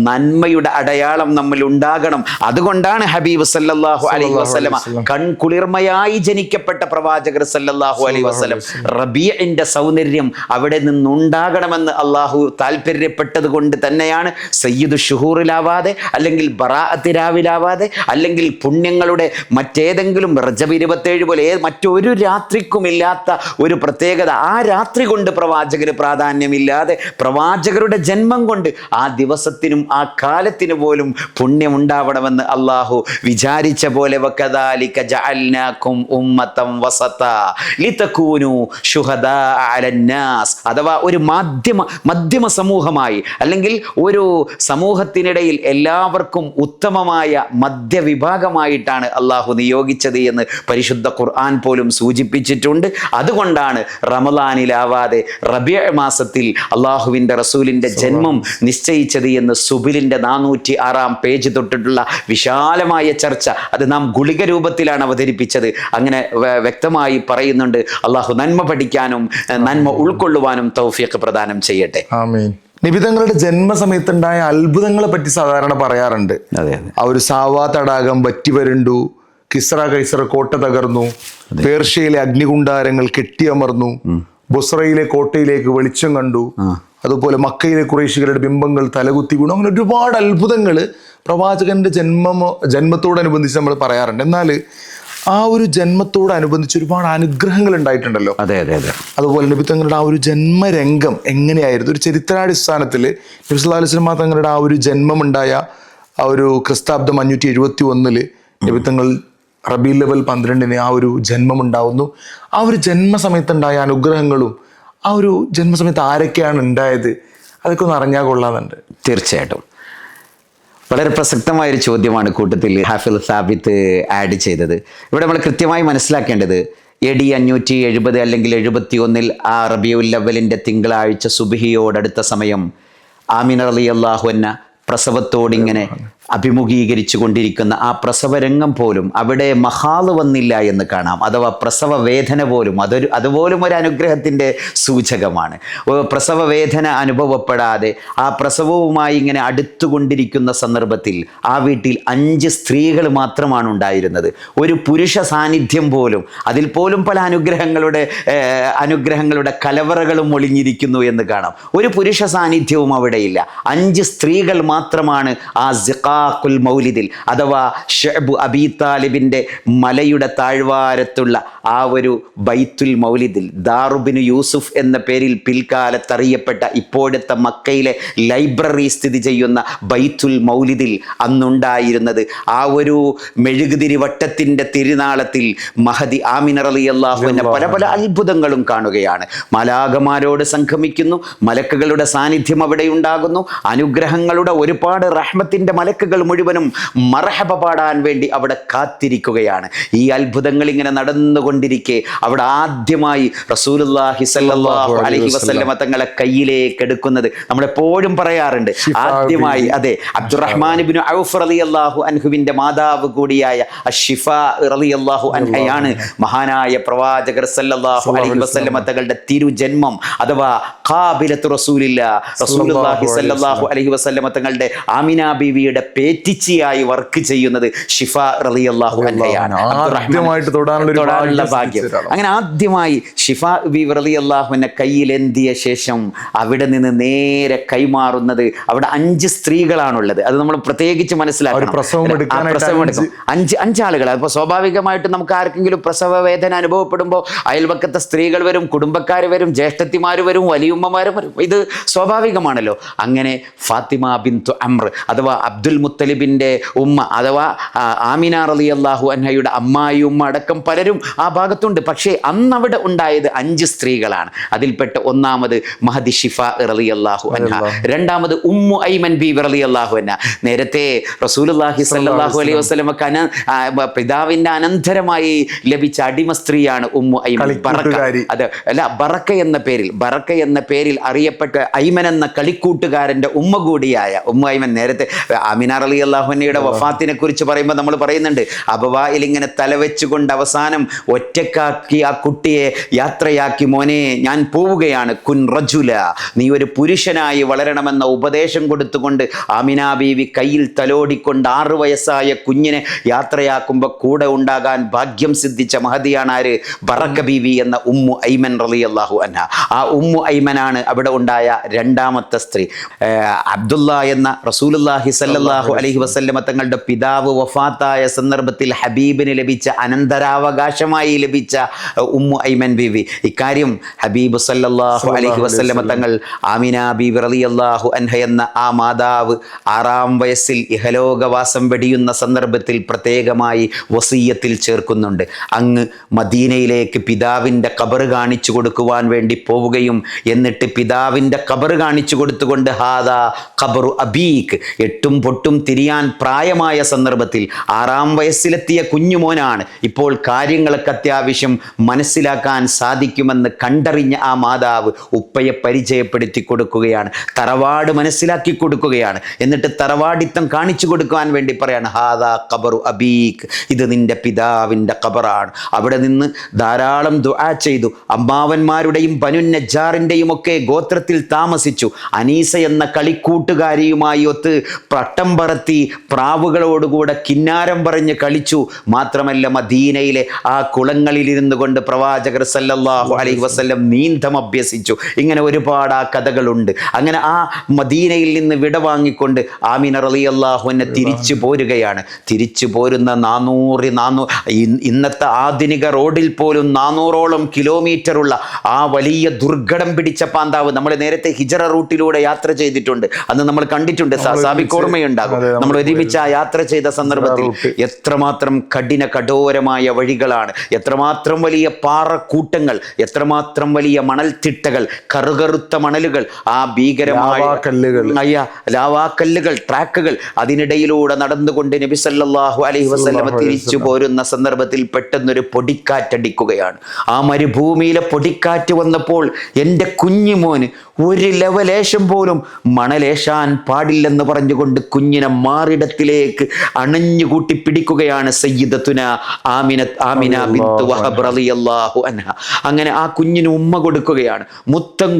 നന്മയുടെ അടയാളം നമ്മൾ ഉണ്ടാകണം. അതുകൊണ്ടാണ് ഹബീബ് സല്ലല്ലാഹു അലൈഹി വസല്ലമ കൺകുളിർമയായി ജനിക്കപ്പെട്ട പ്രവാചകർ സല്ലല്ലാഹു അലൈഹി വസല്ലം റബീഇന്റെ സൗന്ദര്യം അവിടെ നിന്നുണ്ടാകണമെന്ന് അള്ളാഹു താല്പര്യപ്പെട്ടത് കൊണ്ട് തന്നെയാണ് സയ്യിദു ഷുഹൂറിലാവാതെ, അല്ലെങ്കിൽ ബറാഅത്ത് രാവിലാവാതെ, അല്ലെങ്കിൽ പുണ്യങ്ങളുടെ മറ്റേതെങ്കിലും റജബ് 27 പോലെ മറ്റൊരു രാത്രിക്കുമില്ലാത്ത ഒരു പ്രത്യേകത ആ രാത്രി കൊണ്ട് പ്രവാചകന് പ്രാധാന്യമില്ലാതെ, പ്രവാചകരുടെ ജന്മം കൊണ്ട് ആ ദിവസത്തിനും ആ കാലത്തിന് പോലും പുണ്യമുണ്ടാവണമെന്ന് അള്ളാഹു വിചാരിച്ച പോലെ വകദാലിക ജഅൽനാകും ഉമ്മതൻ വസതാ ലിതകൂനു ശുഹദാ അലന്നാസ്, അഥവാ ഒരു മധ്യമ സമൂഹമായി, അല്ലെങ്കിൽ ഒരു സമൂഹത്തിനിടയിൽ എല്ലാവർക്കും ഉത്തമമായ മധ്യവിഭാഗമായിട്ടാണ് അള്ളാഹു നിയോഗിച്ചത് എന്ന് പരിശുദ്ധ ഖുർആൻ പോലും സൂചിപ്പിച്ചിട്ടുണ്ട്. അതുകൊണ്ടാണ് റമളാനിലാവാതെ റബീഉ മാസത്തിൽ അള്ളാഹുവിൻ്റെ റസൂലിൻ്റെ ജന്മം നിശ്ചയിച്ചത് എന്ന് സുബിലിൻ്റെ 406 പേജ് തൊട്ടിട്ടുള്ള വിശാലമായ ചർച്ച, അത് നാം ഗുളിക രൂപത്തിലാണ് അവതരിപ്പിച്ചത്. അങ്ങനെ വ്യക്തമായി പറയുന്നുണ്ട്. അള്ളാഹു നന്മ പഠിക്കാനും നന്മ ഉൾക്കൊള്ളുവാനും തൗഫീഖ് പ്രദാനം ചെയ്യട്ടെ. ആമീൻ. നിബിതങ്ങളുടെ ജന്മസമയത്തുണ്ടായ അത്ഭുതങ്ങളെ പറ്റി സാധാരണ പറയാറുണ്ട്. ആ ഒരു സാവാ തടാകം വറ്റി വരണ്ടു, കിസ്ര കൈസർ കോട്ട തകർന്നു, പേർഷ്യയിലെ അഗ്നികുണ്ടാരങ്ങൾ കെട്ടിയമർന്നു, ബുസ്രയിലെ കോട്ടയിലേക്ക് വെളിച്ചം കണ്ടു, അതുപോലെ മക്കയിലെ ഖുറൈശികളുടെ ബിംബങ്ങൾ തലകുത്തി വീണു. അങ്ങനെ ഒരുപാട് അത്ഭുതങ്ങൾ പ്രവാചകന്റെ ജന്മത്തോടനുബന്ധിച്ച് നമ്മൾ പറയാറുണ്ട്. എന്നാൽ ആ ഒരു ജന്മത്തോടനുബന്ധിച്ച് ഒരുപാട് അനുഗ്രഹങ്ങൾ ഉണ്ടായിട്ടുണ്ടല്ലോ. അതെ അതെ അതെ. അതുപോലെ നബി തങ്ങളുടെ ആ ഒരു ജന്മരംഗം എങ്ങനെയായിരുന്നു? ഒരു ചരിത്രാടിസ്ഥാനത്തിൽ നബി സല്ലല്ലാഹു അലൈഹി വസല്ലം തങ്ങളുടെ ആ ഒരു ജന്മമുണ്ടായ ആ ഒരു ക്രിസ്താബ്ദം 571 നബി തങ്ങൾ റബീഉൽ അവ്വൽ 12 ആ ഒരു ജന്മമുണ്ടാവുന്നു. ആ ഒരു ജന്മസമയത്തുണ്ടായ അനുഗ്രഹങ്ങളും ആ ഒരു ജന്മസമയത്ത് ആരൊക്കെയാണ് ഉണ്ടായത്, അതൊക്കെ ഒന്ന് അറിഞ്ഞാൽ കൊള്ളാമെന്നുണ്ട്. തീർച്ചയായിട്ടും വളരെ പ്രസക്തമായൊരു ചോദ്യമാണ് കൂട്ടത്തിൽ ഹാഫിൽ സാബിത്ത് ആഡ് ചെയ്തത്. ഇവിടെ നമ്മൾ കൃത്യമായി മനസ്സിലാക്കേണ്ടത് AD 570 അല്ലെങ്കിൽ 71 ആ റബീഉൽ അവ്വലിൻ്റെ തിങ്കളാഴ്ച സുബ്ഹിയോടടുത്ത സമയം ആമിന റളിയല്ലാഹു അൻഹ പ്രസവത്തോടിങ്ങനെ അഭിമുഖീകരിച്ചു കൊണ്ടിരിക്കുന്ന ആ പ്രസവരംഗം പോലും അവിടെ മഹാല് വന്നില്ല എന്ന് കാണാം. അഥവാ പ്രസവ വേദന പോലും അതുപോലും ഒരു അനുഗ്രഹത്തിൻ്റെ സൂചകമാണ്. പ്രസവ വേദന അനുഭവപ്പെടാതെ ആ പ്രസവവുമായി ഇങ്ങനെ അടുത്തുകൊണ്ടിരിക്കുന്ന സന്ദർഭത്തിൽ ആ വീട്ടിൽ 5 സ്ത്രീകൾ മാത്രമാണ് ഉണ്ടായിരുന്നത്. ഒരു പുരുഷ സാന്നിധ്യം പോലും, അതിൽ പോലും പല അനുഗ്രഹങ്ങളുടെ കലവറകളും ഒളിഞ്ഞിരിക്കുന്നു എന്ന് കാണാം. ഒരു പുരുഷ സാന്നിധ്യവും അവിടെയില്ല. 5 സ്ത്രീകൾ മാത്രമാണ് ആ സിഖാഖുൽ മൗലിദിൽ, അഥവാ ഷഅബ് അബീ താലിബിൻ്റെ മലയുടെ താഴ്വാരത്തുള്ള ആ ഒരു ബൈത്തുൽ മൗലിദിൽ, ദാറുബിന് യൂസുഫ് എന്ന പേരിൽ പിൽക്കാലത്ത് അറിയപ്പെട്ട ഇപ്പോഴത്തെ മക്കയിലെ ലൈബ്രറി സ്ഥിതി ചെയ്യുന്ന ബൈത്തുൽ മൗലിദിൽ അന്നുണ്ടായിരുന്നത്. ആ ഒരു മെഴുകുതിരി വട്ടത്തിൻ്റെ തിരുനാളത്തിൽ മഹദി ആമിന റളിയല്ലാഹു അൻഹ പല പല അത്ഭുതങ്ങളും കാണുകയാണ്. മാലാഖമാരോട് സംഗമിക്കുന്നു, മലക്കുകളുടെ സാന്നിധ്യം അവിടെ ഉണ്ടാകുന്നു, അനുഗ്രഹങ്ങളുടെ ഒരുപാട് റഹ്മത്തിൻ്റെ മലക്കുകൾ മുഴുവനും മർഹബ പാടാൻ വേണ്ടി അവിടെ കാത്തിരിക്കുകയാണ്. ഈ അത്ഭുതങ്ങൾ ഇങ്ങനെ നടന്നുകൊണ്ടിരിക്കെ അവിടെ ആദ്യമായി റസൂലുള്ളാഹി സ്വല്ലല്ലാഹു അലൈഹി വസല്ലമ തങ്ങളെ കയ്യിലേക്ക് എടുക്കുന്നത് നമ്മളെപ്പോഴും പറയാറുണ്ട്. ആദ്യമായി അതെ അബ്ദുറഹ്മാൻ ഇബ്നു ഔഫ് റളിയല്ലാഹു അൻഹുവിൻ്റെ മാതാവ് കൂടിയായ അഷ്ഫാ റളിയല്ലാഹു അൻഹയാണ് മഹാനായ പ്രവാചകർ സ്വല്ലല്ലാഹു അലൈഹി വസല്ലമ തങ്ങളുടെ തിരുജന്മം അഥവാ ഖാബിലത്തു റസൂലുള്ളാഹി സ്വല്ലല്ലാഹു അലൈഹി വസല്ലമ തങ്ങളുടെ ആമിന ബീവിയുടെ പേറ്റിച്ചിയായി വർക്ക് ചെയ്യുന്നത് ഷിഫ റളിയല്ലാഹു അൻഹയാണ്. തൊടാനുള്ള ഭാഗ്യം. അങ്ങനെ ആദ്യമായി ഷിഫാ ബീവി റളിയല്ലാഹു അൻഹ കയ്യിലെന്തിയ ശേഷം അവിടെ നിന്ന് നേരെ കൈമാറുന്നത്, അവിടെ 5 സ്ത്രീകളാണുള്ളത്. അത് നമ്മൾ പ്രത്യേകിച്ച് മനസ്സിലാക്കണം. പ്രസവം എടുക്കും 5 ആളുകൾ. അപ്പോൾ സ്വാഭാവികമായിട്ടും നമുക്ക് ആർക്കെങ്കിലും പ്രസവ വേദന അനുഭവപ്പെടുമ്പോൾ അയൽപക്കത്തെ സ്ത്രീകൾ വരും, കുടുംബക്കാർ വരും, ജ്യേഷ്ഠത്തിമാർ വരും, വലിയുമ്മമാരും വരും. ഇത് സ്വാഭാവികമാണല്ലോ. അങ്ങനെ ഫാത്തിമ ബിൻതു അംർ അഥവാ അബ്ദുൽ മുത്തലിബിന്റെ ഉമ്മ അഥവാ ആമിന റളിയല്ലാഹു അൻഹയുടെ അമ്മായി ഉമ്മ അടക്കം പലരും ആ ഭാഗത്തുണ്ട്. പക്ഷേ അന്നവിടെ ഉണ്ടായത് 5 സ്ത്രീകളാണ്. അതിൽപ്പെട്ട ഒന്നാമത് മഹദി ഷിഫാ റളിയല്ലാഹു അൻഹ, രണ്ടാമത് ഉമ്മു ഐമൻ ബീവി റളിയല്ലാഹു അൻഹ. നേരത്തെ റസൂലുള്ളാഹി സ്വല്ലല്ലാഹു അലൈഹി വസല്ലമക്ക് പിതാവിന്റെ അനന്തരമായി ലഭിച്ച അടിമ സ്ത്രീയാണ് ഉമ്മു ഐമൻ. ബറക്ക എന്ന പേരിൽ അറിയപ്പെട്ട ഐമൻ എന്ന കളിക്കൂട്ടുകാരന്റെ ഉമ്മ കൂടിയായ ഉമ്മു ഐമൻ. നേരത്തെ ആമിന റളിയല്ലാഹു അൻഹയുടെ വഫാത്തിനെ കുറിച്ച് പറയുമ്പോൾ നമ്മൾ പറയുന്നുണ്ട്, അബവായിൽ ഇങ്ങനെ തലവെച്ചുകൊണ്ട് അവസാനം ഒറ്റക്കാക്കി ആ കുട്ടിയെ യാത്രയാക്കി, മോനെ ഞാൻ പോവുകയാണ്, കുൻ റജുല, നീ ഒരു പുരുഷനായി വളരണമെന്ന ഉപദേശം കൊടുത്തുകൊണ്ട് ആമിന ബീവി കയ്യിൽ തലോടിക്കൊണ്ട് 6 വയസ്സായ കുഞ്ഞിനെ യാത്രയാക്കുമ്പോൾ കൂടെ ഉണ്ടാകാൻ ഭാഗ്യം സിദ്ധിച്ച മഹദിയാണ് ആര്? ബറക്ക ബീവി എന്ന ഉമ്മു ഐമൻ റളിയല്ലാഹു അൻഹ. ആ ഉമ്മു ഐമനാണ് അവിടെ ഉണ്ടായ രണ്ടാമത്തെ സ്ത്രീ. അബ്ദുള്ള എന്ന റസൂലുള്ളാഹി സ്വല്ലല്ലാഹു അലൈഹി വസല്ലമ തങ്ങളുടെ പിതാവ് വഫാത്തായ സന്ദർഭത്തിൽ ഹബീബിന് ലഭിച്ച അനന്തരാവകാശമായി ലഭിച്ച ഉമ്മു ഐമൻ ബീവി. ഇക്കാര്യം ഹബീബ് സല്ലല്ലാഹു അലൈഹി വസല്ലമ തങ്ങൾ ആമിന ബീവി റളിയല്ലാഹു അൻഹ എന്ന ആ മാതാവ് 6-ാം വയസ്സിൽ ഇഹലോകവാസം വെടിയുന്ന സന്ദർഭത്തിൽ പ്രത്യേകമായി വസിയ്യത്തിൽ ചേർക്കുന്നുണ്ട്. അങ്ങ് മദീനയിലേക്ക് പിതാവിൻ്റെ ഖബർ കാണിച്ചു കൊടുക്കുവാൻ വേണ്ടി പോവുകയും എന്നിട്ട് പിതാവിൻ്റെ ഖബർ കാണിച്ചു കൊടുത്തുകൊണ്ട് ഹാദാ ഖബറു അബീക്ക്, 8ഉം പൊട്ടും തിരിയാൻ പ്രായമായ സന്ദർഭത്തിൽ 6-ാം വയസ്സിലെത്തിയ കുഞ്ഞുമോനാണ്. ഇപ്പോൾ കാര്യങ്ങളൊക്കെ അത്യാവശ്യം മനസ്സിലാക്കാൻ സാധിക്കുമെന്ന് കണ്ടറിഞ്ഞ ആ മാതാവ് ഉപ്പയെ പരിചയപ്പെടുത്തി കൊടുക്കുകയാണ്, തറവാട് മനസ്സിലാക്കി കൊടുക്കുകയാണ്. എന്നിട്ട് തറവാടിത്തം കാണിച്ചു കൊടുക്കാൻ വേണ്ടി പറയാണ്, ഹാദാ ഖബറു അബീക്ക്, ഇത് നിന്റെ പിതാവിൻ്റെ ഖബറാണ്. അവിടെ നിന്ന് ധാരാളം ദുആ ചെയ്തു. അമ്മാവന്മാരുടെയും ബനു നജ്ജാറിൻ്റെയും ഒക്കെ ഗോത്രത്തിൽ താമസിച്ചു. അനീസ എന്ന കളിക്കൂട്ടുകാരിയുമായി ഒത്ത് പട്ടം പറത്തി പ്രാവുകളോടുകൂടെ കിന്നാരം പറഞ്ഞ് കളിച്ചു. മാത്രമല്ല മദീനയിലെ ആ കുളങ്ങളിലിരുന്നു കൊണ്ട് പ്രവാചകർ സല്ലല്ലാഹു അലൈഹി വസല്ലം നീന്തം അഭ്യസിച്ചു. ഇങ്ങനെ ഒരുപാട് ആ കഥകളുണ്ട്. അങ്ങനെ ആ മദീനയിൽ നിന്ന് വിട വാങ്ങിക്കൊണ്ട് ആമിന റളിയല്ലാഹു അൻഹ തിരിച്ചു പോരുകയാണ്. തിരിച്ചു പോരുന്ന 400 ഇന്നത്തെ ആധുനിക റോഡിൽ പോലും 400ഓളം കിലോമീറ്ററുള്ള ആ വലിയ ദുർഘടം പിടിച്ച പാന്താവ്. നമ്മൾ നേരത്തെ ഹിജറ റൂട്ടിലൂടെ യാത്ര ചെയ്തിട്ടുണ്ട്, അന്ന് നമ്മൾ കണ്ടിട്ടുണ്ട്. സാബിക്ക് ഓർമ്മയുണ്ടാകും, നമ്മൾ ഒരുമിച്ച് ആ യാത്ര ചെയ്ത സന്ദർഭത്തിൽ എത്രമാത്രം കഠോരമായ വഴികളാണ്, എത്രമാത്രം വലിയ പാറക്കൂട്ടങ്ങൾ, എത്രമാത്രം വലിയ മണൽത്തിട്ടകൾ, കറുകറുത്ത മണലുകൾ, ആ ഭീകരമായ ലാവാക്കല്ലുകൾ, ട്രാക്കുകൾ. അതിനിടയിലൂടെ നടന്നുകൊണ്ട് നബി സല്ലല്ലാഹു അലൈഹി വസല്ലം തിരിച്ചു പോരുന്ന സന്ദർഭത്തിൽ പെട്ടെന്നൊരു പൊടിക്കാറ്റടിക്കുകയാണ്. ആ മരുഭൂമിയിലെ പൊടിക്കാറ്റ് വന്നപ്പോൾ എൻ്റെ കുഞ്ഞുമോന് ഒരു ലെവലേശം പോലും മണലേശാൻ പാടില്ലെന്ന് പറഞ്ഞുകൊണ്ട് കുഞ്ഞിനെ മാറിടത്തിലേക്ക് അണഞ്ഞുകൂട്ടി പിടിക്കുകയാണ് സയ്യിദത്തുന ആമിന ബിൻതു വഹബ് റളിയല്ലാഹു അൻഹ. അങ്ങനെ ആ കുഞ്ഞിന് ഉമ്മ കൊടുക്കുകയാണ്. മുത്തം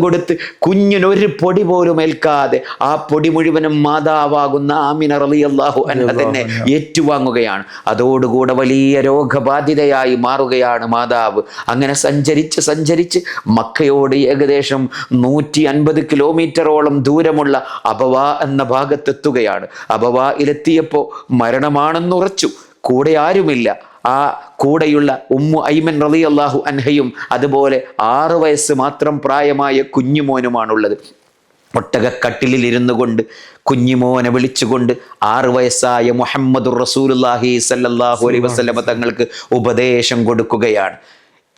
കൊടുത്ത് കുഞ്ഞിനൊരു പൊടി പോലും ഏൽക്കാതെ ആ പൊടി മുഴുവനും മാതാവാകുന്ന ആമിന റളിയല്ലാഹു അൻഹ തന്നെ ഏറ്റുവാങ്ങുകയാണ്. അതോടുകൂടെ വലിയ രോഗബാധിതയായി മാറുകയാണ് മാതാവ്. അങ്ങനെ സഞ്ചരിച്ച് മക്കയോട് ഏകദേശം 150 കിലോമീറ്ററോളം ദൂരമുള്ള അബവ എന്ന ഭാഗത്തെത്തുകയാണ്. അബവയിലെത്തിയപ്പോൾ മരണമാണെന്നുറച്ചു. കൂടെ ആരുമില്ല. ആ കൂടെയുള്ള ഉമ്മു ഐമൻ റളിയല്ലാഹു അൻഹയും അതുപോലെ 6 വയസ്സ് മാത്രം പ്രായമായ കുഞ്ഞുമോനുമാണുള്ളത്. ഒട്ടകക്കട്ടിലിൽ ഇരുന്നു കൊണ്ട് കുഞ്ഞിമോനെ വിളിച്ചുകൊണ്ട് 6 വയസ്സായ മുഹമ്മദുർ റസൂലുള്ളാഹി സ്വല്ലല്ലാഹു അലൈഹി വസല്ലം തങ്ങൾക്ക് ഉപദേശം കൊടുക്കുകയാണ്.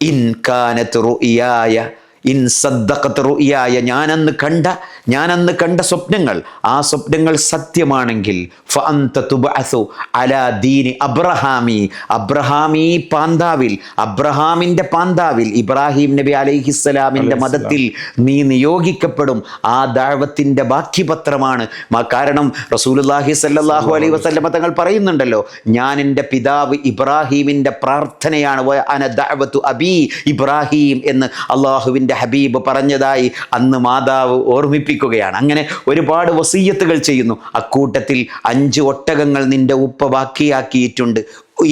ഇൻ കാനത് റുയായ ഇൻ സദ്ദഖത് റുയായ, ഞാനന്ന് കണ്ട സ്വപ്നങ്ങൾ, ആ സ്വപ്നങ്ങൾ സത്യമാണെങ്കിൽ ഫഅൻത തുബ്അസു അലാ ദീനി അബ്രഹാമി പാന്താവിൽ, അബ്രഹാമിൻ്റെ പാന്താവിൽ, ഇബ്രാഹിം നബി അലൈഹിസ്സലാമിൻ്റെ മതത്തിൽ നീ നിയോഗിക്കപ്പെടും. ആ ദഅവത്തിൻ്റെ ബാക്കി പത്രമാണ്. കാരണം റസൂലുള്ളാഹി സ്വല്ലല്ലാഹു അലൈഹി വസല്ലം തങ്ങൾ പറയുന്നുണ്ടല്ലോ, ഞാൻ എൻ്റെ പിതാവ് ഇബ്രാഹിമിൻ്റെ പ്രാർത്ഥനയാണ് അന ദഅവതു അബി ഇബ്രാഹിം എന്ന് അള്ളാഹുവിൻ്റെ ഹബീബ് പറഞ്ഞതായി അന്ന് മാതാവ് ഓർമ്മിപ്പിക്കുകയാണ്. അങ്ങനെ ഒരുപാട് വസിയ്യത്തുകൾ ചെയ്യുന്നു. അക്കൂട്ടത്തിൽ 5 ഒട്ടകങ്ങൾ നിന്റെ ഉപ്പ ബാക്കിയാക്കിയിട്ടുണ്ട്.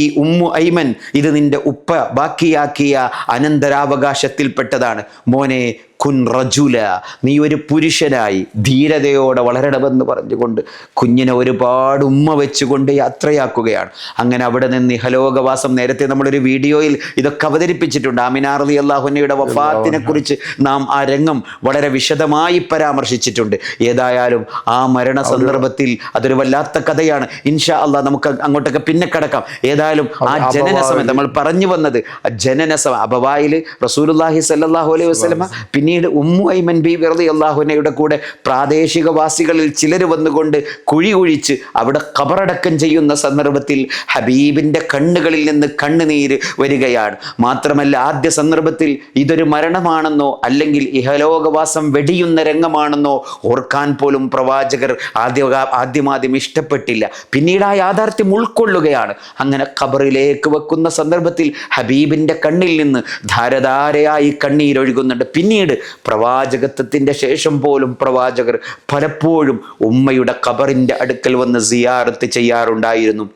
ഈ ഉമ്മു ഐമൻ, ഇത് നിന്റെ ഉപ്പ ബാക്കിയാക്കിയ അനന്തരാവകാശത്തിൽപ്പെട്ടതാണ്. മോനെ കുൻ റജുല, നീ ഒരു പുരുഷനായി ധീരതയോടെ വളരണമെന്ന് പറഞ്ഞുകൊണ്ട് കുഞ്ഞിനെ ഒരുപാട് ഉമ്മ വെച്ചുകൊണ്ട് യാത്രയാക്കുകയാണ്. അങ്ങനെ അവിടെ നിന്ന് ഇഹലോകവാസം, നേരത്തെ നമ്മളൊരു വീഡിയോയിൽ ഇതൊക്കെ അവതരിപ്പിച്ചിട്ടുണ്ട്. ആമിന റളിയല്ലാഹു അൻഹയുടെ വഫാത്തിനെ കുറിച്ച് നാം ആ രംഗം വളരെ വിശദമായി പരാമർശിച്ചിട്ടുണ്ട്. ഏതായാലും ആ മരണ സന്ദർഭത്തിൽ അതൊരു വല്ലാത്ത കഥയാണ്. ഇൻഷാ അല്ലാഹ് നമുക്ക് അങ്ങോട്ടൊക്കെ പിന്നെ കടക്കാം. ഏതായാലും ആ ജനന സമയം നമ്മൾ പറഞ്ഞു വന്നത്, ജനന സമയം അബവായിൽ റസൂലുള്ളാഹി സ്വല്ലല്ലാഹു അലൈഹി വസല്ലമ, പിന്നീട് ഉമ്മു ഐമൻ ബീവി റളിയല്ലാഹു അൻഹയുടെ കൂടെ പ്രാദേശികവാസികളിൽ ചിലർ വന്നുകൊണ്ട് കുഴി കുഴിച്ച് അവിടെ ഖബറടക്കം ചെയ്യുന്ന സന്ദർഭത്തിൽ ഹബീബിന്റെ കണ്ണുകളിൽ നിന്ന് കണ്ണുനീര് വരികയാണ്. മാത്രമല്ല ആദ്യ സന്ദർഭത്തിൽ ഇതൊരു മരണമാണെന്നോ അല്ലെങ്കിൽ ഇഹലോകവാസം വെടിയുന്ന രംഗമാണെന്നോ ഓർക്കാൻ പോലും പ്രവാചകർ ആദ്യം ഇഷ്ടപ്പെട്ടില്ല. പിന്നീട് ആ യാഥാർത്ഥ്യം ഉൾക്കൊള്ളുകയാണ്. അങ്ങനെ ഖബറിലേക്ക് വെക്കുന്ന സന്ദർഭത്തിൽ ഹബീബിന്റെ കണ്ണിൽ നിന്ന് ധാരധാരയായി കണ്ണീരൊഴുകുന്നുണ്ട്. പിന്നീട് പ്രവാചകത്വത്തിന്റെ ശേഷം പോലും പ്രവാചകർ പലപ്പോഴും ഉമ്മയുടെ ഖബറിന്റെ അടുക്കൽ വന്ന് സിയാറത്ത് ചെയ്യാറുണ്ടായിരുന്നു.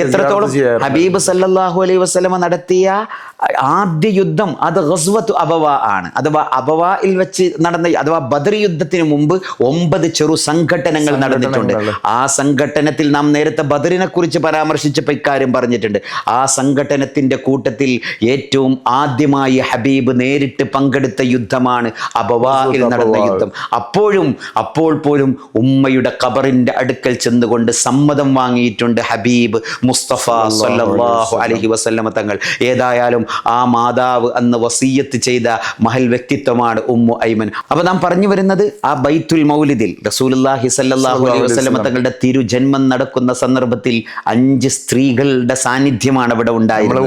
എത്രത്തോളം ഹബീബ് സല്ലല്ലാഹു അലൈഹി വസല്ലമ നടത്തിയ ആദ്യ യുദ്ധം അത് ഗസ്വത്തു അബവ ആണ്. അഥവാ അബവയിൽ വെച്ച് നടന്ന, അഥവാ ബദർ യുദ്ധത്തിന് മുമ്പ് 9 ചെറു സംഘട്ടനങ്ങൾ നടന്നിട്ടുണ്ട്. ആ സംഘട്ടനത്തിൽ നാം നേരത്തെ ബദറിനെ കുറിച്ച് പരാമർശിച്ചപ്പോൾ ഇക്കാര്യം പറഞ്ഞിട്ടുണ്ട്. ആ സംഘട്ടനത്തിന്റെ കൂട്ടത്തിൽ ഏറ്റവും ആദ്യമായി ഹബീബ് നേരിട്ട് പങ്കെടുത്ത യുദ്ധമാണ് അബവയിൽ നടന്ന യുദ്ധം. അപ്പോൾ പോലും ഉമ്മയുടെ ഖബറിന്റെ അടുക്കൽ ചെന്നുകൊണ്ട് സമ്മതം വാങ്ങിയിട്ടുണ്ട് ഹബീബ് മുസ്തഫ സല്ലല്ലാഹു അലൈഹി വസല്ലമ തങ്ങൾ. ഏതായാലും ആ മാതാവ് അന്ന് വസിയ്യത്ത് ചെയ്ത മഹൽ വ്യക്തിത്വമാണ് ഉമ്മു ഐമൻ. അപ്പൊ നാം പറഞ്ഞു വരുന്നത്, ആ ബൈത്തുൽ മൗലിദിൽ റസൂലുള്ളാഹി സല്ലല്ലാഹു അലൈഹി വസല്ലമ തങ്ങളുടെ തിരുജന്മം നടക്കുന്ന സന്ദർഭത്തിൽ 5 സ്ത്രീകളുടെ സാന്നിധ്യമാണ് അവിടെ ഉണ്ടായിരുന്നത്.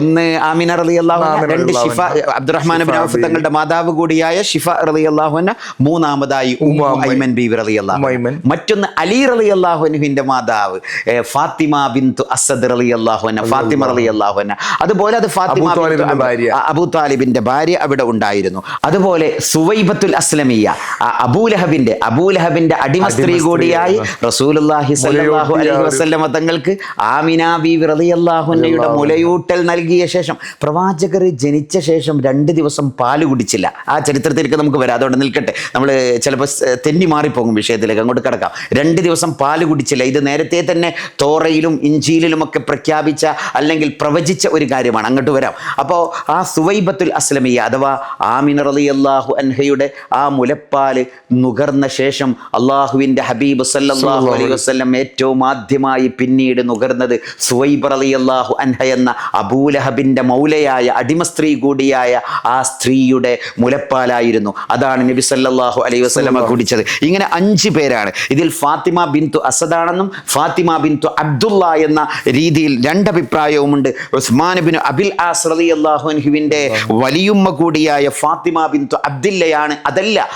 ഒന്ന് ആമിന റളിയല്ലാഹു അൻഹ, 2 ഷിഫ അബ്ദുറഹ്മാൻ ഇബ്നു ഔഫ് തങ്ങളുടെ മാതാവ് കൂടിയായ ഷിഫ റളിയല്ലാഹു അൻഹ, മൂന്നാമതായി ഉമ്മു ഐമൻ ബീവി റളിയല്ലാഹു അൻഹ, മറ്റൊന്ന് അലി റളിയല്ലാഹു അൻഹുവിന്റെ മാതാവ് ഫാത്തിമ ബിൻതു അസദ് റളിയല്ലാഹു അൻഹ, ഫാത്തിമ റളിയല്ലാഹു അൻഹ. അതുപോലെ അത് ഫാത്തിമ അബൂ താലിബിന്റെ ഭാര്യ അവിടെ ഉണ്ടായിരുന്നു. അതുപോലെ സുവൈബത്തുൽ അസ്ലമിയ, അബൂലഹബിന്റെ അടിമ സ്ത്രീ കൂടിയായി റസൂലുള്ളാഹി സ്വല്ലല്ലാഹു അലൈഹി വസല്ലമ തങ്ങൾക്ക് ആമിന ബീവി റളിയല്ലാഹു അൻഹയുടെ മുലയൂട്ടൽ നൽകിയ ശേഷം, പ്രവാചകർ ജനിച്ച ശേഷം 2 ദിവസം പാല് കുടിച്ചില്ല. ആ ചരിത്രത്തിലേക്ക് നമുക്ക് വരാം, അതോടെ നിൽക്കട്ടെ. നമ്മൾ ചിലപ്പോൾ തെന്നി മാറിപ്പോകും വിഷയത്തിലേക്ക്, അങ്ങോട്ട് കിടക്കാം. 2 ദിവസം പാല് കുടിച്ചില്ല. ഇത് നേരത്തെ തന്നെ തോറയിലും ഇഞ്ചീലിലും ഒക്കെ പ്രഖ്യാപിച്ച അല്ലെങ്കിൽ പ്രവചിച്ച ഒരു കാര്യമാണ്. അങ്ങോട്ട് വരാം. അപ്പോൾ ആ സുവൈബത്തുൽ അസ്ലമിയ അഥവാ ആമിന റളിയല്ലാഹു അൻഹയുടെ ആ മുലപ്പാല് നുകർന്ന ശേഷം അള്ളാഹുവിൻ്റെ ഹബീബ് സല്ലല്ലാഹു അലൈഹി വസല്ലം ഏറ്റവും ആദ്യമായി പിന്നീട് നുകർന്നത് സുവൈബ റളിയല്ലാഹു അൻഹ എന്ന അബൂലഹബിന്റെ മൗലയായ അടിമ സ്ത്രീ കൂടിയായ ആ സ്ത്രീയുടെ മുലപ്പാലായിരുന്നു. അതാണ് നബി സല്ലല്ലാഹു അലൈഹി വസല്ലം കുടിച്ചത്. ഇങ്ങനെ 5 പേരാണ്. ഇതിൽ ഫാത്തിമ ബിൻതു അസദാണെന്നും ഫാത്തിമ ബിൻതു അബ്ദുള്ള എന്ന രീതിയിൽ 2 അഭിപ്രായവുമുണ്ട്. ഉസ്മാൻ ഇബ്നു അബിൽ ആസ് റളിയല്ലാഹു അൻഹുവിന്റെ വലിയുമ്മ കൂടിയായ ഫാത്തിമ ബിൻതു അബ്ദില്ലയാണ്, അതല്ല